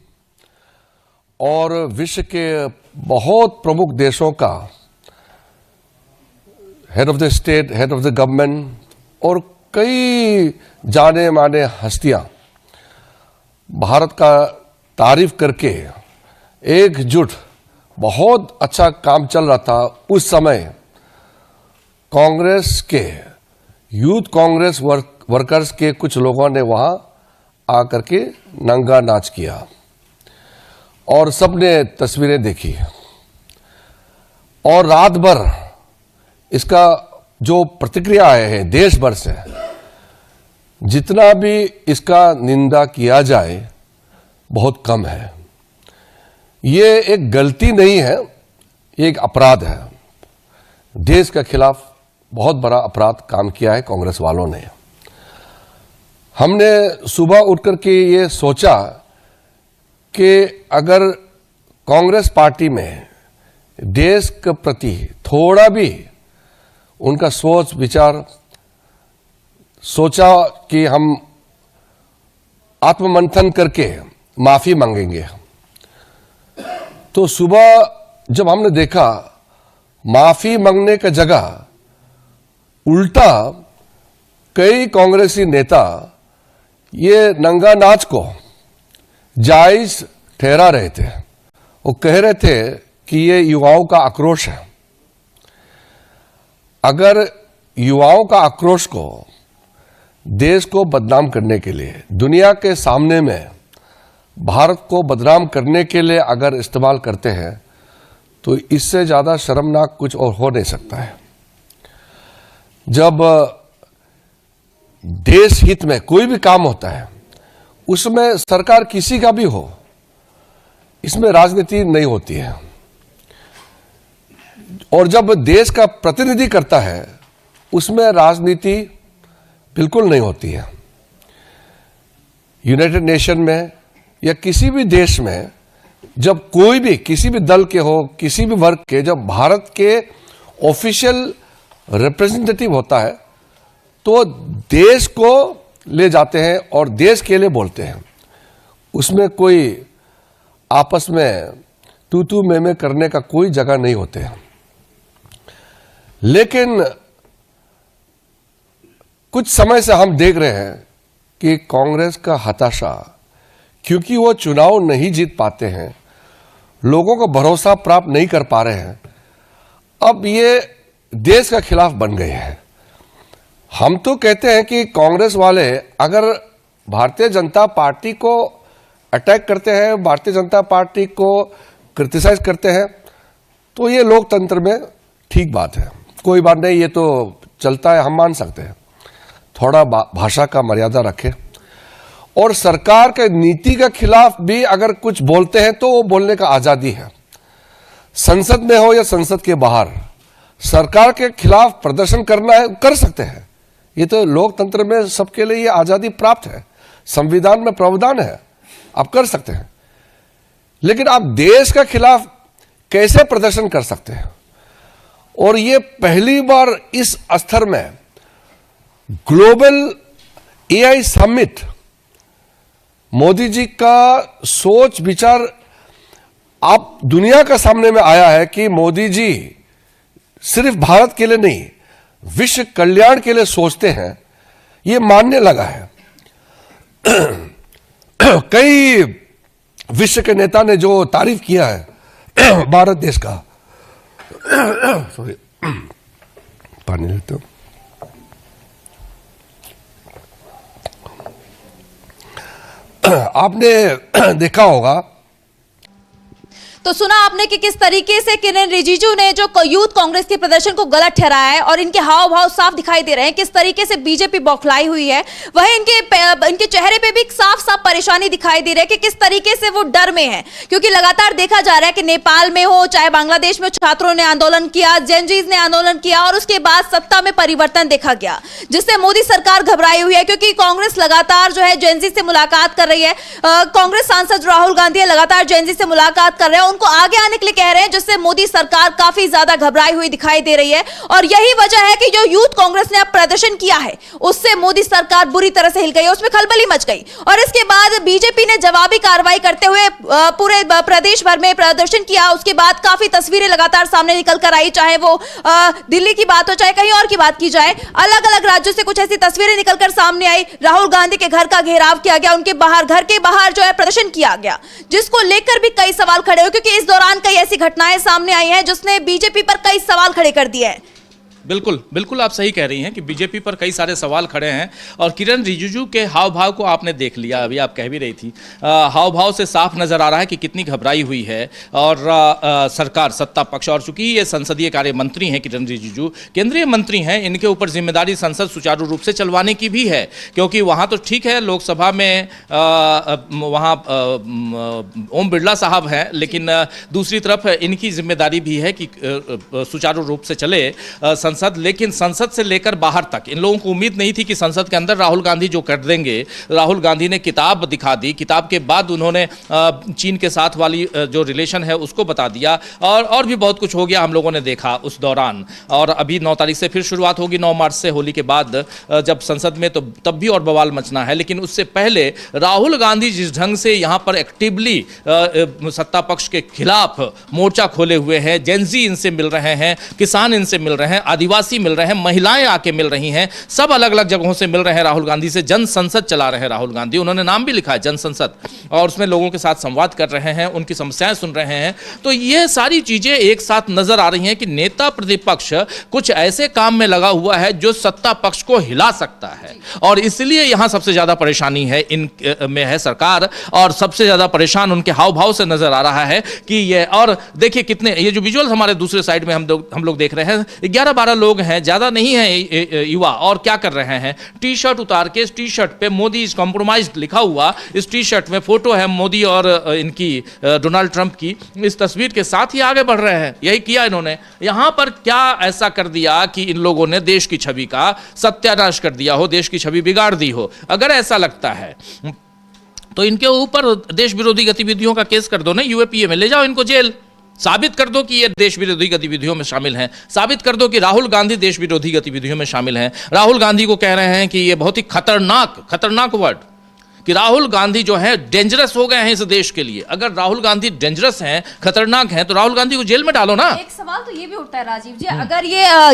और विश्व के बहुत प्रमुख देशों का head of the state, head of the government और कई जाने माने हस्तियां भारत का तारीफ करके एकजुट, बहुत अच्छा काम चल रहा था। उस समय कांग्रेस के यूथ कांग्रेस वर्कर्स के कुछ लोगों ने वहां आकर के नंगा नाच किया और सबने तस्वीरें देखी, और रात भर इसका जो प्रतिक्रिया आए हैं देश भर से, जितना भी इसका निंदा किया जाए बहुत कम है। ये एक गलती नहीं है, ये एक अपराध है। देश के खिलाफ बहुत बड़ा अपराध काम किया है कांग्रेस वालों ने। हमने सुबह उठकर के ये सोचा कि अगर कांग्रेस पार्टी में देश के प्रति थोड़ा भी उनका सोच विचार, सोचा कि हम आत्ममंथन करके माफी मांगेंगे। तो सुबह जब हमने देखा माफी मांगने की जगह उल्टा कई कांग्रेसी नेता ये नंगा नाच को जायज ठहरा रहे थे। वो कह रहे थे कि ये युवाओं का आक्रोश है। अगर युवाओं का आक्रोश को देश को बदनाम करने के लिए, दुनिया के सामने में भारत को बदनाम करने के लिए अगर इस्तेमाल करते हैं तो इससे ज्यादा शर्मनाक कुछ और हो नहीं सकता है। जब देश हित में कोई भी काम होता है उसमें सरकार किसी का भी हो, इसमें राजनीति नहीं होती है। और जब देश का प्रतिनिधि करता है उसमें राजनीति बिल्कुल नहीं होती है। यूनाइटेड नेशन में या किसी भी देश में जब कोई भी किसी भी दल के हो, किसी भी वर्ग के, जब भारत के ऑफिशियल रिप्रेजेंटेटिव होता है तो देश को ले जाते हैं और देश के लिए बोलते हैं। उसमें कोई आपस में तू तू मैं करने का कोई जगह नहीं होते हैं। लेकिन कुछ समय से हम देख रहे हैं कि कांग्रेस का हताशा, क्योंकि वो चुनाव नहीं जीत पाते हैं, लोगों को भरोसा प्राप्त नहीं कर पा रहे हैं, अब ये देश का खिलाफ बन गए हैं। हम तो कहते हैं कि कांग्रेस वाले अगर भारतीय जनता पार्टी को अटैक करते हैं, भारतीय जनता पार्टी को क्रिटिसाइज करते हैं, तो ये लोकतंत्र में ठीक बात है, कोई बात नहीं, ये तो चलता है, हम मान सकते हैं। थोड़ा भाषा का मर्यादा रखें, और सरकार के नीति के खिलाफ भी अगर कुछ बोलते हैं तो वो बोलने का आजादी है। संसद में हो या संसद के बाहर, सरकार के खिलाफ प्रदर्शन करना है, कर सकते हैं। ये तो लोकतंत्र में सबके लिए ये आजादी प्राप्त है, संविधान में प्रावधान है, आप कर सकते हैं। लेकिन आप देश के खिलाफ कैसे प्रदर्शन कर सकते हैं? और ये पहली बार इस स्तर में global AI summit, Modi ji का सोच विचार आप दुनिया का सामने में आया है कि मोदी जी सिर्फ भारत के लिए नहीं, विश्व कल्याण के लिए सोचते हैं, ये मानने लगा है। कई विश्व के नेता ने जो तारीफ किया है भारत देश का, सॉरी पानी लेते हो, आपने देखा होगा, तो सुना आपने कि किस तरीके से किरेन रिजिजू ने जो यूथ कांग्रेस के प्रदर्शन को गलत ठहराया है, और इनके हाव भाव साफ दिखाई दे रहे हैं किस तरीके से बीजेपी बौखलाई हुई है। वहीं इनके चेहरे पे भी साफ साफ परेशानी दिखाई दे रही है कि किस तरीके से वो डर में है, क्योंकि लगातार देखा जा रहा है कि नेपाल में हो चाहे बांग्लादेश में छात्रों ने आंदोलन किया, जेनजीज ने आंदोलन किया, और उसके बाद सत्ता में परिवर्तन देखा गया, जिससे मोदी सरकार घबराई हुई है, क्योंकि कांग्रेस लगातार जो है जेनजी से मुलाकात कर रही है। कांग्रेस सांसद राहुल गांधी लगातार जेनजी से मुलाकात कर रहे हैं, उनको आगे आने के लिए कह रहे हैं, जिससे मोदी सरकार काफी ज्यादा घबराई हुई दिखाई दे रही है। और यही वजह है कि जो यूथ कांग्रेस ने अब प्रदर्शन किया है उससे मोदी सरकार बुरी तरह से हिल गई, उसमें खलबली मच गई। और इसके बाद बीजेपी ने जवाबी कार्रवाई करते हुए पूरे प्रदेश भर में प्रदर्शन किया। उसके बाद काफी तस्वीरें लगातार सामने निकल कर आई, चाहे वो दिल्ली की बात हो चाहे कहीं और की बात की जाए, अलग अलग राज्यों से कुछ ऐसी तस्वीरें निकलकर सामने आई। राहुल गांधी के घर का घेराव किया गया, उनके बाहर, घर के बाहर जो है प्रदर्शन किया गया, जिसको लेकर भी कई सवाल खड़े हुए, क्योंकि इस दौरान कई ऐसी घटनाएं सामने आई हैं जिसने बीजेपी पर कई सवाल खड़े कर दिए हैं। बिल्कुल बिल्कुल आप सही कह रही हैं कि बीजेपी पर कई सारे सवाल खड़े हैं, और किरेन रिजिजू के हाव भाव को आपने देख लिया, अभी आप कह भी रही थी, हाव भाव से साफ नजर आ रहा है कि कितनी घबराई हुई है। और सरकार, सत्ता पक्ष, और चूंकि ये संसदीय कार्य मंत्री हैं किरेन रिजिजू, केंद्रीय मंत्री हैं, इनके ऊपर जिम्मेदारी संसद सुचारू रूप से चलवाने की भी है, क्योंकि वहाँ तो ठीक है लोकसभा में वहाँ ओम बिरला साहब हैं, लेकिन दूसरी तरफ इनकी जिम्मेदारी भी है कि सुचारू रूप से चले संसद। लेकिन संसद से लेकर बाहर तक इन लोगों को उम्मीद नहीं थी कि संसद के अंदर राहुल गांधी जो कर देंगे। राहुल गांधी ने किताब दिखा दी, किताब के बाद उन्होंने चीन के साथ वाली जो रिलेशन है उसको बता दिया, और भी बहुत कुछ हो गया, हम लोगों ने देखा उस दौरान। और अभी 9 तारीख से फिर शुरुआत होगी, 9 मार्च से, होली के बाद जब संसद में, तो तब भी और बवाल मचना है। लेकिन उससे पहले राहुल गांधी जिस ढंग से यहां पर एक्टिवली सत्ता पक्ष के खिलाफ मोर्चा खोले हुए हैं, जेनजी इनसे मिल रहे हैं, किसान इनसे मिल रहे हैं, आदिवासी मिल रहे हैं, महिलाएं आके मिल रही हैं, सब अलग अलग जगहों से मिल रहे हैं राहुल गांधी से। जन संसद चला रहे हैं राहुल गांधी, उन्होंने नाम भी लिखा है जन संसद, और उसमें लोगों के साथ संवाद कर रहे हैं, उनकी समस्याएं सुन रहे हैं। तो ये सारी चीजें एक साथ नजर आ रही हैं कि नेता प्रतिपक्ष कुछ ऐसे काम में लगा हुआ है जो सत्ता पक्ष को हिला सकता है, और इसलिए यहां सबसे ज्यादा परेशानी है इन में है सरकार, और सबसे ज्यादा परेशान उनके हाव भाव से नजर आ रहा है कि ये। और देखिए कितने, ये जो विजुअल्स हमारे दूसरे साइड में हम लोग देख रहे हैं, 11-12 लोग हैं, ज्यादा नहीं है युवा, और क्या कर रहे हैं, टी शर्ट उतार के, इस टी शर्ट पे मोदी इज कॉम्प्रोमाइज्ड लिखा हुआ, इस टी शर्ट में फोटो है मोदी और इनकी डोनाल्ड ट्रंप की, इस तस्वीर के साथ ही आगे बढ़ रहे हैं। यही किया इन्होंने। यहां पर क्या ऐसा कर दिया कि इन लोगों ने देश की छवि का सत्यानाश कर दिया हो, देश की छवि बिगाड़ दी हो? अगर ऐसा लगता है तो इनके ऊपर देश विरोधी गतिविधियों का केस कर दो ना, यूएपीए में ले जाओ इनको जेल, साबित कर दो कि ये देश विरोधी गतिविधियों में शामिल हैं, साबित कर दो कि राहुल गांधी देश विरोधी गतिविधियों में शामिल हैं। राहुल गांधी को कह रहे हैं कि ये बहुत ही खतरनाक वर्ड, कि राहुल गांधी जो है डेंजरस हो गए हैं इस देश के लिए। अगर राहुल गांधी डेंजरस हैं, खतरनाक हैं, तो राहुल गांधी को जेल में डालो ना। एक सवाल तो ये भी उठता है राजीव जी, अगर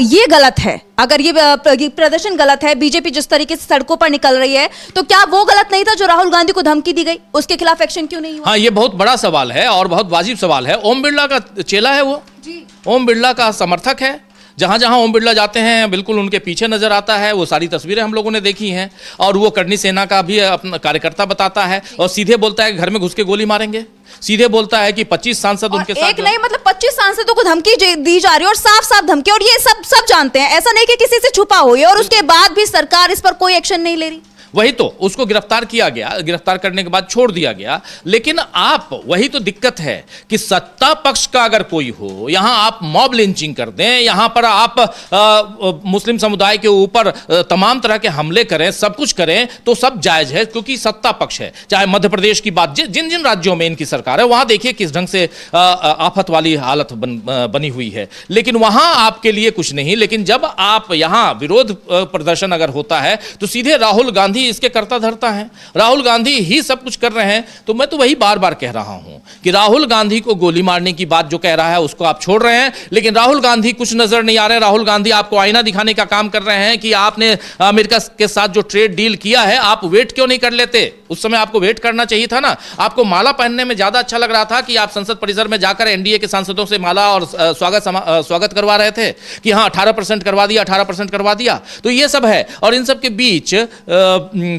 ये गलत है, अगर ये प्रदर्शन गलत है, बीजेपी जिस तरीके से सड़कों पर निकल रही है, तो क्या वो गलत नहीं था जो राहुल गांधी को धमकी दी गई, उसके खिलाफ एक्शन क्यों नहीं हुआ? हाँ, ये बहुत बड़ा सवाल है और बहुत वाजिब सवाल है। ओम बिरला का चेला है वो जी, ओम बिरला का समर्थक है। जहां जहां ओम बिरला जाते हैं बिल्कुल उनके पीछे नजर आता है। वो सारी तस्वीरें हम लोगों ने देखी हैं। और वो करनी सेना का भी अपना कार्यकर्ता बताता है और सीधे बोलता है कि घर में घुस के गोली मारेंगे। सीधे बोलता है कि 25 सांसद उनके साथ, एक नहीं मतलब 25 सांसदों को धमकी दी जा रही है और साफ साफ धमकी, और ये सब जानते हैं, ऐसा नहीं कि किसी से छुपा हुई है, और उसके बाद भी सरकार इस पर कोई एक्शन नहीं ले रही। वही तो उसको गिरफ्तार किया गया, गिरफ्तार करने के बाद छोड़ दिया गया। लेकिन आप, वही तो दिक्कत है कि सत्ता पक्ष का अगर कोई हो, यहां आप मॉब लिंचिंग कर दें, यहां पर आप मुस्लिम समुदाय के ऊपर तमाम तरह के हमले करें, सब कुछ करें, तो सब जायज है क्योंकि सत्ता पक्ष है। चाहे मध्य प्रदेश की बात, जिन जिन राज्यों में इनकी सरकार है वहां देखिए किस ढंग से आफत वाली हालत बनी हुई है। लेकिन वहां आपके लिए कुछ नहीं। लेकिन जब आप यहां विरोध प्रदर्शन अगर होता है तो सीधे राहुल गांधी इसके करता धरता है, राहुल गांधी ही सब कुछ कर रहे हैं। तो मैं तो वही बार बार कह रहा हूं कि राहुल गांधी को गोली मारने की बात जो कह रहा है उसको आप छोड़ रहे हैं, लेकिन राहुल गांधी कुछ नजर नहीं आ रहे। राहुल गांधी आपको आईना दिखाने का काम कर रहे हैं कि आपने अमेरिका के साथ जो ट्रेड डील किया है, आप वेट क्यों नहीं कर लेते? उस समय आपको वेट करना चाहिए था ना। आपको माला पहनने में ज्यादा अच्छा लग रहा था कि आप संसद परिसर में जाकर एनडीए के सांसदों से माला और स्वागत करवा रहे थे कि हाँ 18% करवा दिया, 18% करवा दिया। तो ये सब है। और इन सब के बीच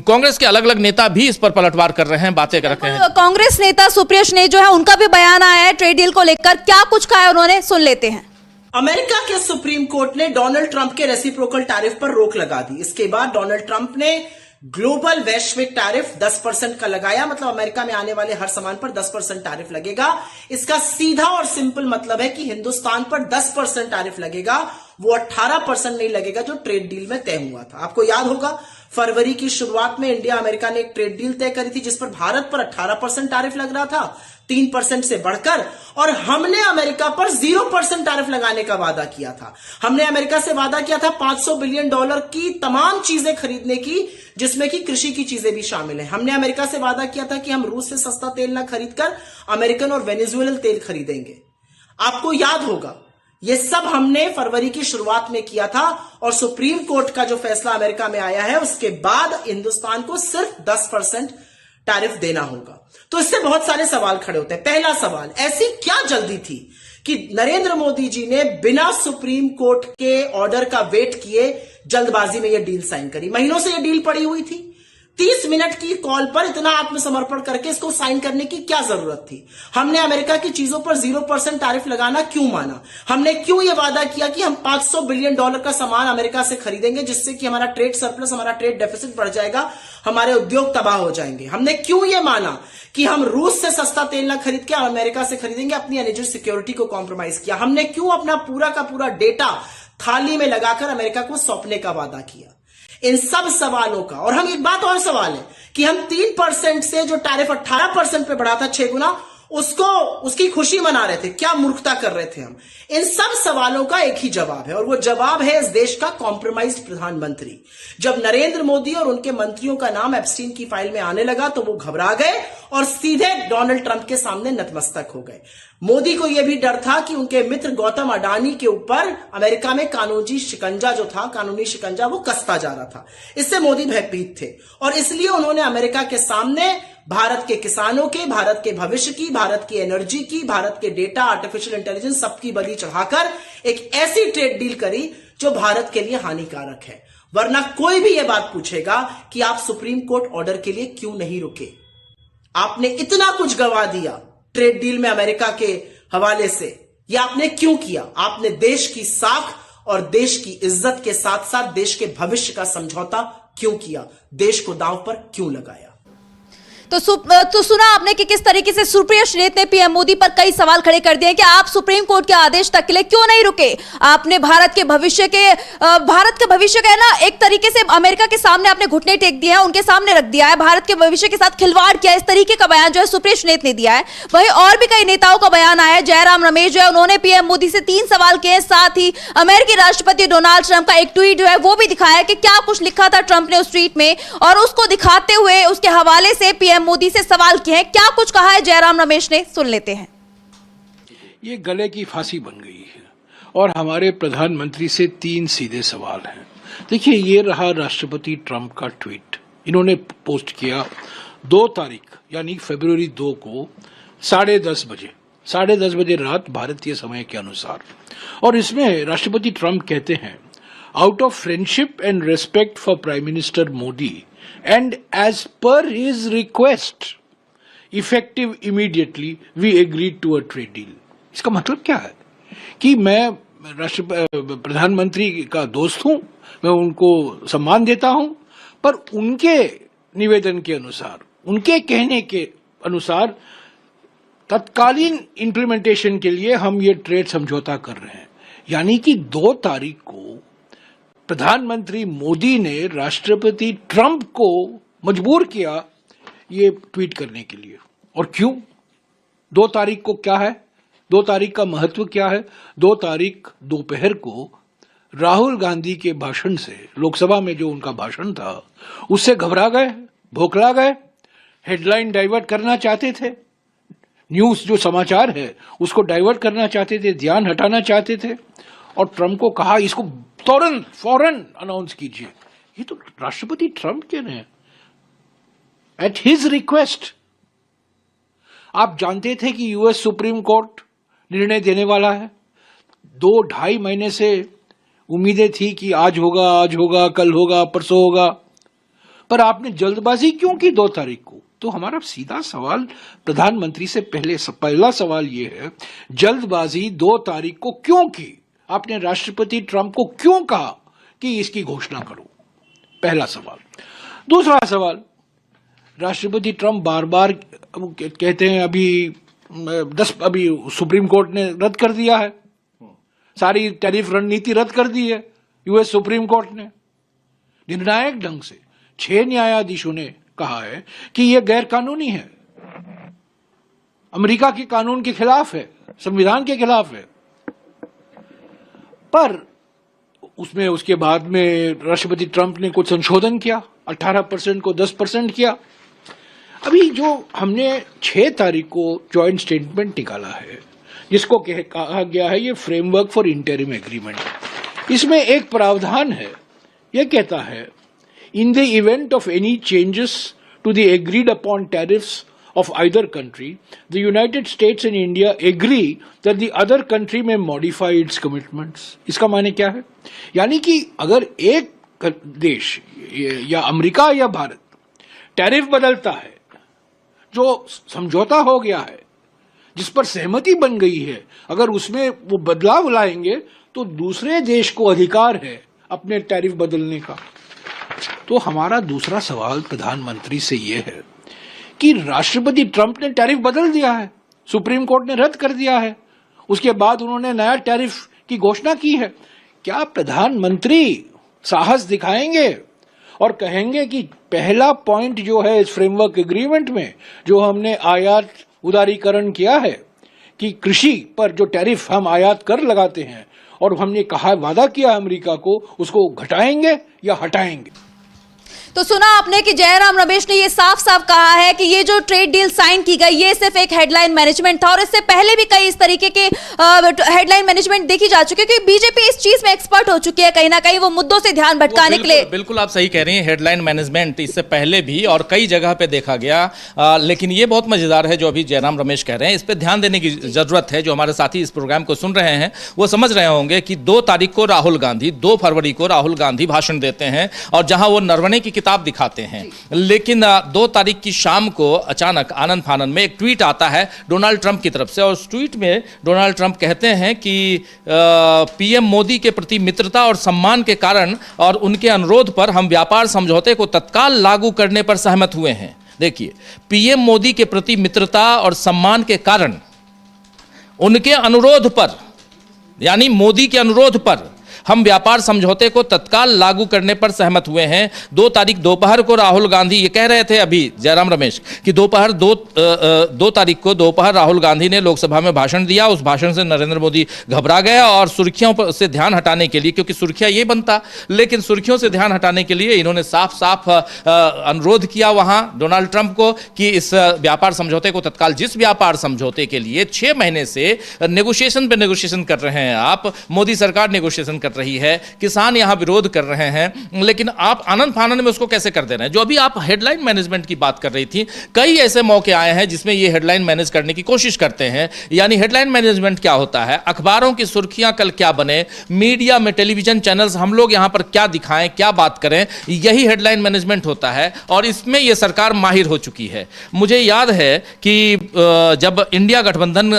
कांग्रेस के अलग अलग नेता भी इस पर पलटवार कर रहे हैं, बातें कर रहे हैं। कांग्रेस नेता सुप्रियश ने जो है उनका भी बयान आया है ट्रेड डील को लेकर, क्या कुछ कहा है उन्होंने, सुन लेते हैं। अमेरिका के सुप्रीम कोर्ट ने डोनाल्ड ट्रंप के रेसिप्रोकल टैरिफ पर रोक लगा दी। इसके बाद डोनाल्ड ट्रंप ने ग्लोबल वैश्विक टैरिफ 10% का लगाया। मतलब अमेरिका में आने वाले हर सामान पर 10% टैरिफ लगेगा। इसका सीधा और सिंपल मतलब है कि हिंदुस्तान पर 10% टैरिफ लगेगा, वो 18% नहीं लगेगा जो ट्रेड डील में तय हुआ था। आपको याद होगा फरवरी की शुरुआत में इंडिया अमेरिका ने एक ट्रेड डील तय करी थी जिस पर भारत पर 18% टैरिफ लग रहा था, 3% से बढ़कर, और हमने अमेरिका पर 0% टैरिफ लगाने का वादा किया था। हमने अमेरिका से वादा किया था $500 बिलियन की तमाम चीजें खरीदने की, जिसमें कि कृषि की चीजें भी शामिल है। हमने अमेरिका से वादा किया था कि हम रूस से सस्ता तेल ना खरीदकर अमेरिकन और वेनेजुएलन तेल खरीदेंगे। आपको याद होगा ये सब हमने फरवरी की शुरुआत में किया था, और सुप्रीम कोर्ट का जो फैसला अमेरिका में आया है उसके बाद हिंदुस्तान को सिर्फ 10% टैरिफ देना होगा। तो इससे बहुत सारे सवाल खड़े होते हैं। पहला सवाल, ऐसी क्या जल्दी थी कि नरेंद्र मोदी जी ने बिना सुप्रीम कोर्ट के ऑर्डर का वेट किए जल्दबाजी में यह डील साइन करी? महीनों से यह डील पड़ी हुई थी। 30 मिनट की कॉल पर इतना आत्मसमर्पण करके इसको साइन करने की क्या जरूरत थी? हमने अमेरिका की चीजों पर 0% टैरिफ लगाना क्यों माना? हमने क्यों यह वादा किया कि हम $500 बिलियन का सामान अमेरिका से खरीदेंगे, जिससे कि हमारा ट्रेड सरप्लस, हमारा ट्रेड डेफिसिट बढ़ जाएगा, हमारे उद्योग तबाह हो जाएंगे? हमने क्यों यह माना कि हम रूस से सस्ता तेल ना खरीद के अमेरिका से खरीदेंगे, अपनी एनर्जी सिक्योरिटी को कॉम्प्रोमाइज किया? हमने क्यों अपना पूरा का पूरा डेटा थाली में लगाकर अमेरिका को सौंपने का वादा किया? इन सब सवालों का, और हम एक बात और सवाल है कि हम 3% से जो टैरिफ 18% पे बढ़ा था, 6 गुना, उसकी खुशी मना रहे थे। क्या मूर्खता कर रहे थे हम? इन सब सवालों का एक ही जवाब है, और वो जवाब है इस देश का कॉम्प्रोमाइज्ड प्रधानमंत्री। जब नरेंद्र मोदी और उनके मंत्रियों का नाम एप्स्टीन की फाइल में आने लगा तो वो घबरा गए और सीधे डोनाल्ड ट्रंप के सामने नतमस्तक हो गए। मोदी को यह भी डर था कि उनके मित्र गौतम अडानी के ऊपर अमेरिका में कानूनी शिकंजा वो कसता जा रहा था। इससे मोदी भयभीत थे, और इसलिए उन्होंने अमेरिका के सामने भारत के किसानों के, भारत के भविष्य की, भारत की एनर्जी की, भारत के डेटा, आर्टिफिशियल इंटेलिजेंस, सबकी बलि चढ़ाकर एक ऐसी ट्रेड डील करी जो भारत के लिए हानिकारक है। वरना कोई भी यह बात पूछेगा कि आप सुप्रीम कोर्ट ऑर्डर के लिए क्यों नहीं रुके? आपने इतना कुछ गवा दिया ट्रेड डील में अमेरिका के हवाले से, यह आपने क्यों किया? आपने देश की साख और देश की इज्जत के साथ साथ देश के भविष्य का समझौता क्यों किया? देश को दांव पर क्यों लगाया? तो सुना आपने कि किस तरीके से सुप्रिया श्रीनेत ने पीएम मोदी पर कई सवाल खड़े कर दिए कि आप सुप्रीम कोर्ट के आदेश तक के लिए क्यों नहीं रुके। आपने भारत के भविष्य का है ना, एक तरीके से अमेरिका के सामने आपने घुटने टेक दिए हैं, उनके सामने रख दिया है, भारत के भविष्य के साथ खिलवाड़ किया, इस तरीके का बयान जो है सुप्रिया श्रीनेत ने दिया है। वहीं और भी कई नेताओं का बयान आया है। जयराम रमेश जो है उन्होंने पीएम मोदी से 3 सवाल किए, साथ ही अमेरिकी राष्ट्रपति डोनाल्ड ट्रंप का एक ट्वीट जो है वो भी दिखाया कि क्या कुछ लिखा था ट्रंप ने उस ट्वीट में, और उसको दिखाते हुए उसके हवाले से पीएम मोदी से सवाल किए हैं। क्या कुछ कहा है जयराम रमेश ने, सुन लेते हैं। ये गले की फांसी बन गई है और हमारे प्रधानमंत्री से 3 सीधे सवाल हैं। देखिए, ये रहा राष्ट्रपति ट्रंप का ट्वीट, इन्होंने पोस्ट किया 2 तारीख यानी फरवरी 2 को 10:30 बजे रात भारतीय समय के अनुसार। और इसमें राष्ट्रपति ट्रंप कहते हैं, out of friendship and respect for prime minister Modi and as per his request effective immediately we agreed to a trade deal. इसका मतलब क्या है कि मैं प्रधानमंत्री का दोस्त हूं, मैं उनको सम्मान देता हूं, पर उनके निवेदन के अनुसार, उनके कहने के अनुसार तत्कालीन इंप्लीमेंटेशन के लिए हम ये ट्रेड समझौता कर रहे हैं। यानी कि 2 तारीख को प्रधानमंत्री मोदी ने राष्ट्रपति ट्रंप को मजबूर किया ये ट्वीट करने के लिए। और क्यों? 2 तारीख को क्या है? 2 तारीख का महत्व क्या है? 2 तारीख दोपहर को राहुल गांधी के भाषण से, लोकसभा में जो उनका भाषण था, उससे घबरा गए, भौखला गए, हेडलाइन डाइवर्ट करना चाहते थे, न्यूज जो समाचार है उसको डाइवर्ट करना चाहते थे, ध्यान हटाना चाहते थे, और ट्रंप को कहा इसको फौरन अनाउंस कीजिए। ये तो राष्ट्रपति ट्रंप कह रहे हैं, एट हिज रिक्वेस्ट। आप जानते थे कि यूएस सुप्रीम कोर्ट निर्णय देने वाला है। 2-2.5 महीने से उम्मीदें थी कि आज होगा, कल होगा, परसों होगा, पर आपने जल्दबाजी क्यों की 2 तारीख को? तो हमारा सीधा सवाल प्रधानमंत्री से पहला सवाल ये है, जल्दबाजी 2 तारीख को क्यों की? आपने राष्ट्रपति ट्रंप को क्यों कहा कि इसकी घोषणा करो? पहला सवाल। दूसरा सवाल, राष्ट्रपति ट्रंप बार बार कहते हैं अभी सुप्रीम कोर्ट ने रद्द कर दिया है, सारी टैरिफ रणनीति रद्द कर दी है यूएस सुप्रीम कोर्ट ने निर्णायक ढंग से। 6 न्यायाधीशों ने कहा है कि यह गैर कानूनी है, अमेरिका के कानून के खिलाफ है, संविधान के खिलाफ है। पर उसमें उसके बाद में राष्ट्रपति ट्रंप ने कुछ संशोधन किया, 18% को 10% किया। अभी जो हमने 6 तारीख को जॉइंट स्टेटमेंट निकाला है, जिसको कहा गया है ये फ्रेमवर्क फॉर इंटरिम एग्रीमेंट, इसमें एक प्रावधान है, यह कहता है, in the event of any changes to the agreed upon tariffs of either country, the United States and India agree that the other country may modify its commitments. इसका माने क्या है? यानी कि अगर एक देश या अमेरिका या भारत टैरिफ बदलता है, जो समझौता हो गया है, जिस पर सहमति बन गई है, अगर उसमें वो बदलाव लाएंगे तो दूसरे देश को अधिकार है अपने टैरिफ बदलने का। तो हमारा दूसरा सवाल प्रधानमंत्री से यह है कि राष्ट्रपति ट्रंप ने टैरिफ बदल दिया है, सुप्रीम कोर्ट ने रद्द कर दिया है, उसके बाद उन्होंने नया टैरिफ की घोषणा की है। क्या प्रधानमंत्री साहस दिखाएंगे और कहेंगे कि पहला पॉइंट जो है इस फ्रेमवर्क एग्रीमेंट में, जो हमने आयात उदारीकरण किया है कि कृषि पर जो टैरिफ हम आयात कर लगाते हैं और हमने कहा, वादा किया अमेरिका को, उसको घटाएंगे या हटाएंगे? तो सुना आपने कि जयराम रमेश ने ये साफ साफ कहा है कि ये जो ट्रेड डील साइन की गई ये सिर्फ एक हेडलाइन मैनेजमेंट था, और इससे पहले भी कई इस तरीके के हेडलाइन मैनेजमेंट देखी जा चुकी है, क्योंकि बीजेपी इस चीज में एक्सपर्ट हो चुकी है, कहीं ना कहीं वो मुद्दों से ध्यान भटकाने के लिए। बिल्कुल आप सही कह रही हैं, हेडलाइन मैनेजमेंट इससे पहले भी और कई जगह पे देखा गया। लेकिन ये बहुत मजेदार है जो अभी जयराम रमेश कह रहे हैं, इस पर ध्यान देने की जरूरत है। जो हमारे साथी इस प्रोग्राम को सुन रहे हैं वो समझ रहे होंगे कि 2 तारीख को राहुल गांधी, 2 फरवरी को राहुल गांधी भाषण देते हैं और जहां वो नरवणे की किताब दिखाते हैं, लेकिन 2 तारीख की शाम को अचानक आनंद फानंद में एक ट्वीट आता है डोनाल्ड ट्रंप की तरफ से, और उस ट्वीट में डोनाल्ड ट्रंप कहते हैं कि पीएम मोदी के प्रति मित्रता और सम्मान के कारण और उनके अनुरोध पर हम व्यापार समझौते को तत्काल लागू करने पर सहमत हुए हैं। देखिए, पीएम मोदी के प्रति मित्रता और सम्मान के कारण उनके अनुरोध पर, यानी मोदी के अनुरोध पर, हम व्यापार समझौते को तत्काल लागू करने पर सहमत हुए हैं। 2 तारीख दोपहर को राहुल गांधी, ये कह रहे थे अभी जयराम रमेश कि 2 तारीख को दोपहर राहुल गांधी ने लोकसभा में भाषण दिया। उस भाषण से नरेंद्र मोदी घबरा गए और सुर्खियों पर से ध्यान हटाने के लिए, क्योंकि सुर्खियां ये बनता, लेकिन सुर्खियों से ध्यान हटाने के लिए इन्होंने साफ साफ अनुरोध किया वहां डोनाल्ड ट्रंप को कि इस व्यापार समझौते को तत्काल, जिस व्यापार समझौते के लिए 6 महीने से नेगोशिएशन पे नेगोशिएशन कर रहे हैं आप, मोदी सरकार नेगोशिएशन कर रही है, किसान यहां विरोध कर रहे हैं, लेकिन आप आनंद फानंद में उसको कैसे कर दे रहे हैं। जो अभी आप हेडलाइन मैनेजमेंट की बात कर रही थी, कई ऐसे मौके आए हैं जिसमें ये हेडलाइन मैनेज करने की कोशिश करते हैं। यानी हेडलाइन मैनेजमेंट क्या होता है, अखबारों की सुर्खियां कल क्या बने, मीडिया में टेलीविजन चैनल्स हम लोग यहां पर क्या दिखाएं, क्या बात करें, यही हेडलाइन मैनेजमेंट होता है और इसमें यह सरकार माहिर हो चुकी है। मुझे याद है कि जब इंडिया गठबंधन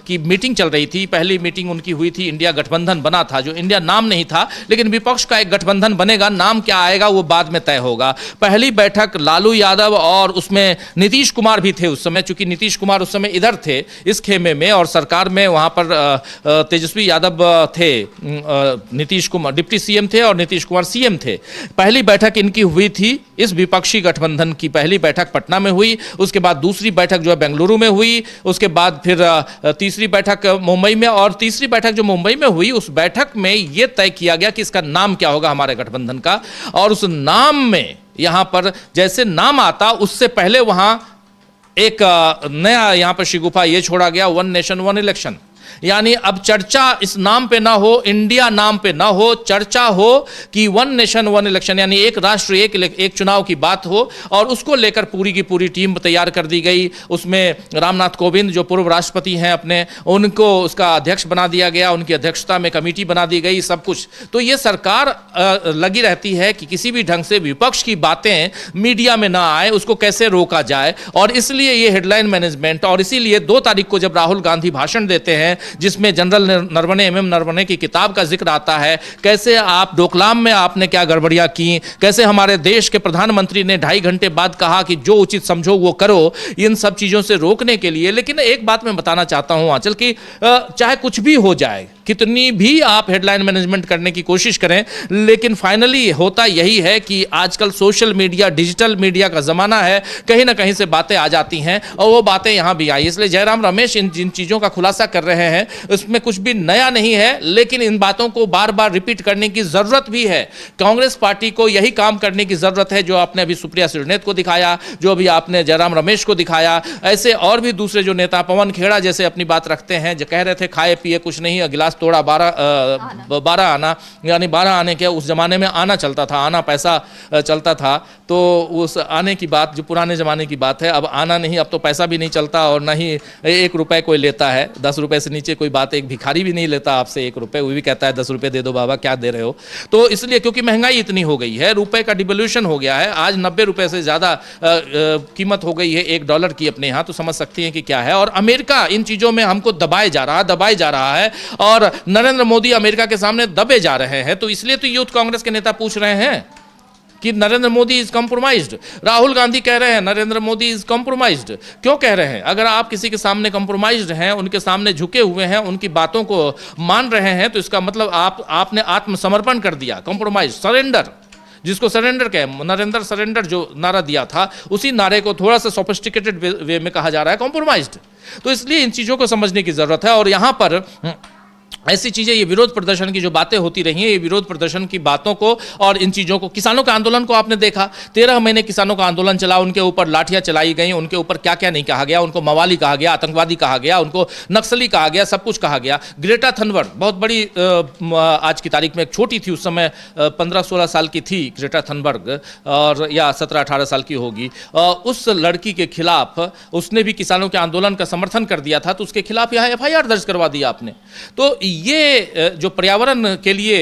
की मीटिंग चल रही थी, पहली मीटिंग उनकी हुई थी, इंडिया गठबंधन बना था, जो इंडिया नाम नहीं था, लेकिन विपक्ष का एक गठबंधन बनेगा, नाम क्या आएगा वो बाद में तय होगा। पहली बैठक लालू यादव और उसमें नीतीश कुमार भी थे उस समय, चूंकि नीतीश कुमार उस समय इधर थे इस खेमे में और सरकार में वहां पर तेजस्वी यादव थे, नीतीश कुमार डिप्टी सीएम थे और नीतीश कुमार सीएम थे। पहली बैठक इनकी हुई थी, इस विपक्षी गठबंधन की पहली बैठक पटना में हुई, उसके बाद दूसरी बैठक जो है बेंगलुरु में हुई, उसके बाद फिर तीसरी बैठक मुंबई में, और तीसरी बैठक जो मुंबई में हुई उस बैठक में यह तय किया गया कि इसका नाम क्या होगा हमारे गठबंधन का। और उस नाम में यहां पर जैसे नाम आता उससे पहले वहां एक नया यहां पर शिगुफा यह छोड़ा गया, 1 नेशन 1 इलेक्शन। यानी अब चर्चा इस नाम पे ना हो, इंडिया नाम पे ना हो, चर्चा हो कि 1 नेशन 1 इलेक्शन, यानी एक राष्ट्र एक चुनाव की बात हो, और उसको लेकर पूरी की पूरी टीम तैयार कर दी गई। उसमें रामनाथ कोविंद जो पूर्व राष्ट्रपति हैं अपने, उनको उसका अध्यक्ष बना दिया गया, उनकी अध्यक्षता में कमेटी बना दी गई, सब कुछ। तो ये सरकार लगी रहती है कि किसी भी ढंग से विपक्ष की बातें मीडिया में ना आए, उसको कैसे रोका जाए, और इसलिए ये हेडलाइन मैनेजमेंट। और इसीलिए 2 तारीख को जब राहुल गांधी भाषण देते हैं जिसमें जनरल नरवणे, एमएम नरवणे की किताब का जिक्र आता है, कैसे आप डोकलाम में आपने क्या गड़बड़ियां की, कैसे हमारे देश के प्रधानमंत्री ने 2.5 घंटे बाद कहा कि जो उचित समझो वो करो, इन सब चीजों से रोकने के लिए। लेकिन एक बात मैं बताना चाहता हूं आंचल की, चाहे कुछ भी हो जाए, कितनी भी आप हेडलाइन मैनेजमेंट करने की कोशिश करें, लेकिन फाइनली होता यही है कि आजकल सोशल मीडिया, डिजिटल मीडिया का जमाना है, कहीं ना कहीं से बातें आ जाती हैं और वो बातें यहां भी आई। इसलिए जयराम रमेश जिन चीजों का खुलासा कर रहे हैं उसमें कुछ भी नया नहीं है, लेकिन इन बातों को बार बार रिपीट करने की जरूरत भी है। कांग्रेस पार्टी को यही काम करने की जरूरत है जो आपने अभी सुप्रिया श्रीनेत को दिखाया, जो अभी आपने जयराम रमेश को दिखाया। ऐसे और भी दूसरे जो नेता, पवन खेड़ा जैसे अपनी बात रखते हैं, जो कह रहे थे खाए पिए कुछ नहीं, गिलास तोड़ा 12 आना, यानी 12 आने के उस जमाने में आना चलता था, आना पैसा चलता था, तो उस आने की बात जो पुराने जमाने की बात है, अब आना नहीं, अब तो पैसा भी नहीं चलता और ना ही 1 रुपए कोई लेता है। 10 रुपए से नीचे कोई बात, एक भिखारी भी नहीं लेता आपसे 1 रुपए, वो भी कहता है 10 रुपए दे दो बाबा, क्या दे रहे हो। तो इसलिए क्योंकि महंगाई इतनी हो गई है, रुपए का डिवैल्यूएशन हो गया है, आज 90 रुपए से ज्यादा कीमत हो गई है $1 की अपने यहाँ, तो समझ सकती हैं कि क्या है। और अमेरिका इन चीजों में हमको दबाए जा रहा है और नरेंद्र मोदी अमेरिका के सामने दबे जा रहे हैं। तो इसलिए तो यूथ कांग्रेस के नेता पूछ रहे हैं कि नरेंद्र मोदी इज कॉम्प्रोमाइज्ड। राहुल गांधी कह रहे हैं नरेंद्र मोदी इज कॉम्प्रोमाइज्ड। क्यों कह रहे हैं? अगर आप किसी के सामने कॉम्प्रोमाइज्ड हैं, उनके सामने झुके हुए हैं, उनकी बातों को मान रहे हैं, तो इसका मतलब आपने आत्मसमर्पण कर दिया, कॉम्प्रोमाइज, सरेंडर, जिसको सरेंडर कहे, नरेंद्र सरेंडर जो नारा दिया था, उसी नारे को थोड़ा सा सोफिस्टिकेटेड वे में कहा जा रहा है कॉम्प्रोमाइज्ड। तो इसलिए इन चीजों को समझने की जरूरत है। और यहां पर ऐसी चीजें, ये विरोध प्रदर्शन की जो बातें होती रही हैं, ये विरोध प्रदर्शन की बातों को और इन चीजों को, किसानों के आंदोलन को आपने देखा, 13 महीने किसानों का आंदोलन चला, उनके ऊपर लाठियां चलाई गई, उनके ऊपर क्या क्या नहीं कहा गया, उनको मवाली कहा गया, आतंकवादी कहा गया, उनको नक्सली कहा गया, सब कुछ कहा गया। ग्रेटा थनबर्ग, बहुत बड़ी आज की तारीख में, एक छोटी थी उस समय, 15-16 साल की थी ग्रेटा थनबर्ग, और या 17-18 साल की होगी। उस लड़की के खिलाफ, उसने भी किसानों के आंदोलन का समर्थन कर दिया था, तो उसके खिलाफ यहाँ FIR दर्ज करवा दिया आपने। तो ये जो पर्यावरण के लिए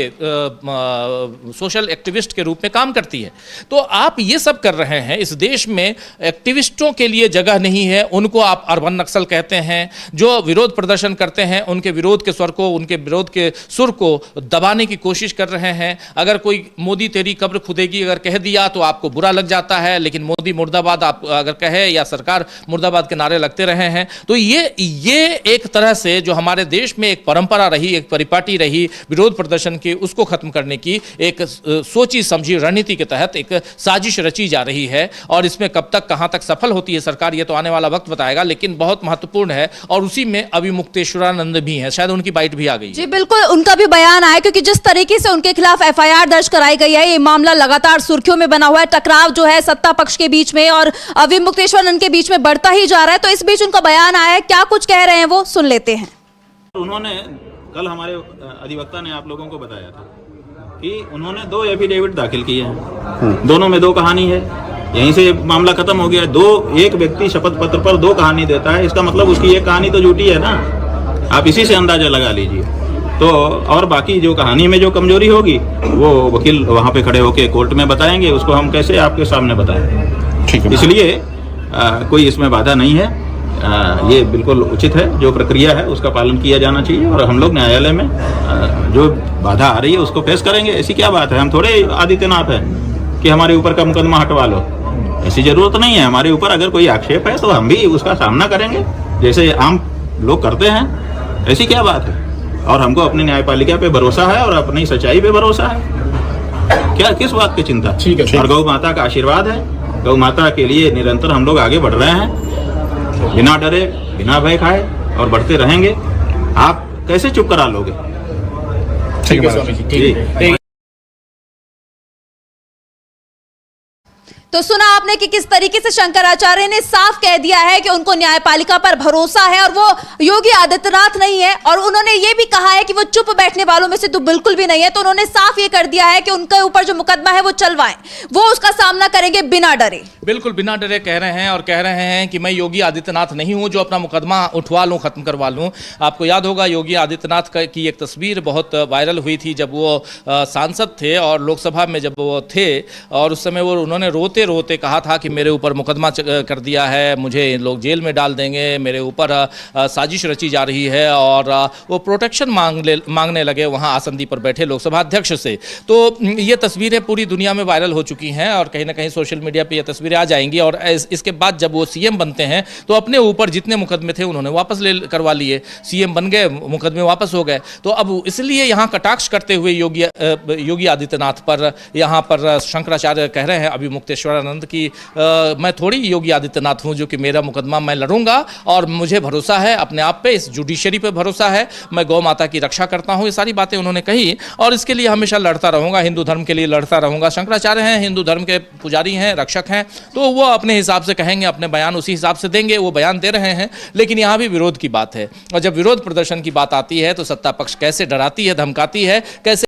सोशल एक्टिविस्ट के रूप में काम करती है। तो आप ये सब कर रहे हैं, इस देश में एक्टिविस्टों के लिए जगह नहीं है, उनको आप अर्बन नक्सल कहते हैं। जो विरोध प्रदर्शन करते हैं उनके विरोध के स्वर को, उनके विरोध के सुर को दबाने की कोशिश कर रहे हैं। अगर कोई मोदी तेरी कब्र खुदेगी अगर कह दिया तो आपको बुरा लग जाता है, लेकिन मोदी मुर्दाबाद आप अगर कहे या सरकार मुर्दाबाद के नारे लगते रहे हैं। तो ये एक तरह से जो हमारे देश में एक परंपरा रही, एक परिपाटी रही विरोध प्रदर्शन की, उसको खत्म करने की एक सोची समझी रणनीति के तहत एक साजिश रची जा रही है। और इसमें कब तक कहां तक सफल होती है सरकार, ये तो आने वाला वक्त बताएगा, लेकिन बहुत महत्वपूर्ण है। और उसी में अभी मुक्तेश्वरानंद भी है, शायद उनकी बाइट भी आ गई। जी बिल्कुल, उनका भी बयान आया, क्योंकि जिस तरीके से उनके खिलाफ एफआईआर दर्ज कराई गई है, ये मामला लगातार सुर्खियों में बना हुआ है। टकराव जो है सत्ता पक्ष के बीच में और अभी मुक्तेश्वरानंद के बीच में बढ़ता ही जा रहा है। तो इस बीच उनका बयान आया है, क्या कुछ कह रहे हैं वो सुन लेते हैं। उन्होंने कल हमारे अधिवक्ता ने आप लोगों को बताया था कि उन्होंने 2 एफिडेविट दाखिल किए हैं, दोनों में 2 कहानी है। यहीं से मामला खत्म हो गया। एक व्यक्ति शपथ पत्र पर 2 कहानी देता है, इसका मतलब उसकी एक कहानी तो झूठी है ना। आप इसी से अंदाजा लगा लीजिए। तो और बाकी जो कहानी में जो कमजोरी होगी वो वकील वहां पे खड़े होके कोर्ट में बताएंगे, उसको हम कैसे आपके सामने बताएं। ठीक है, इसलिए कोई इसमें बाधा नहीं है। ये बिल्कुल उचित है, जो प्रक्रिया है उसका पालन किया जाना चाहिए। और हम लोग न्यायालय में जो बाधा आ रही है उसको फेस करेंगे। ऐसी क्या बात है, हम थोड़े आदित्यनाथ है कि हमारे ऊपर का मुकदमा हटवा लो, ऐसी जरूरत नहीं है। हमारे ऊपर अगर कोई आक्षेप है तो हम भी उसका सामना करेंगे जैसे आम लोग करते हैं। ऐसी क्या बात है। और हमको अपनी न्यायपालिका पे भरोसा है और अपनी सच्चाई पे भरोसा है। क्या किस बात की चिंता। ठीक है। और गौ माता का आशीर्वाद है, गौ माता के लिए निरंतर हम लोग आगे बढ़ रहे हैं, बिना डरे बिना भय खाए, और बढ़ते रहेंगे। आप कैसे चुप करा लोगे। ठीक है स्वामी जी, ठीक है। तो सुना आपने कि किस तरीके से शंकराचार्य ने साफ कह दिया है कि उनको न्यायपालिका पर भरोसा है और वो योगी आदित्यनाथ नहीं है। और उन्होंने ये भी कहा है कि वो चुप बैठने वालों में से तो बिल्कुल भी नहीं है। तो उन्होंने साफ ये कर दिया है कि उनके ऊपर जो मुकदमा है वो चलवाएं, वो उसका सामना करेंगे बिना डरे। बिल्कुल बिना डरे कह रहे हैं, और कह रहे हैं कि मैं योगी आदित्यनाथ नहीं हूं जो अपना मुकदमा उठवा लूं, खत्म करवा लूं। आपको याद होगा योगी आदित्यनाथ की एक तस्वीर बहुत वायरल हुई थी जब वो सांसद थे और लोकसभा में जब वो थे, और उस समय वो उन्होंने रोते कहा था कि मेरे ऊपर मुकदमा कर दिया है, मुझे लोग जेल में डाल देंगे, मेरे ऊपर साजिश रची जा रही है। और वो प्रोटेक्शन मांगने लगे वहाँ आसंदी पर बैठे लोकसभा अध्यक्ष से। तो ये तस्वीरें पूरी दुनिया में वायरल हो चुकी हैं और कहीं ना कहीं सोशल मीडिया पे ये तस्वीरें आ जाएंगी। और इसके बाद जब वो सीएम बनते हैं तो अपने ऊपर जितने मुकदमे थे उन्होंने वापस करवा लिए, सीएम बन गए, मुकदमे वापस हो गए। तो अब इसलिए यहाँ कटाक्ष करते हुए योगी आदित्यनाथ पर यहाँ पर शंकराचार्य कह रहे हैं अभी मुक्तेश्वरानंद की मैं थोड़ी योगी आदित्यनाथ हूं जो कि मेरा मुकदमा मैं लड़ूंगा और मुझे भरोसा है अपने आप पे, इस जुडिशरी पे भरोसा है, मैं गौ माता की रक्षा करता हूं। ये सारी बातें उन्होंने कही और इसके लिए हमेशा लड़ता रहूंगा, हिंदू धर्म के लिए लड़ता रहूंगा। शंकराचार्य हैं, हिंदू धर्म के पुजारी हैं, रक्षक हैं, तो वो अपने हिसाब से कहेंगे, अपने बयान उसी हिसाब से देंगे। वो बयान दे रहे हैं, लेकिन यहाँ भी विरोध की बात है। और जब विरोध प्रदर्शन की बात आती है तो सत्ता पक्ष कैसे डराती है, धमकाती है, कैसे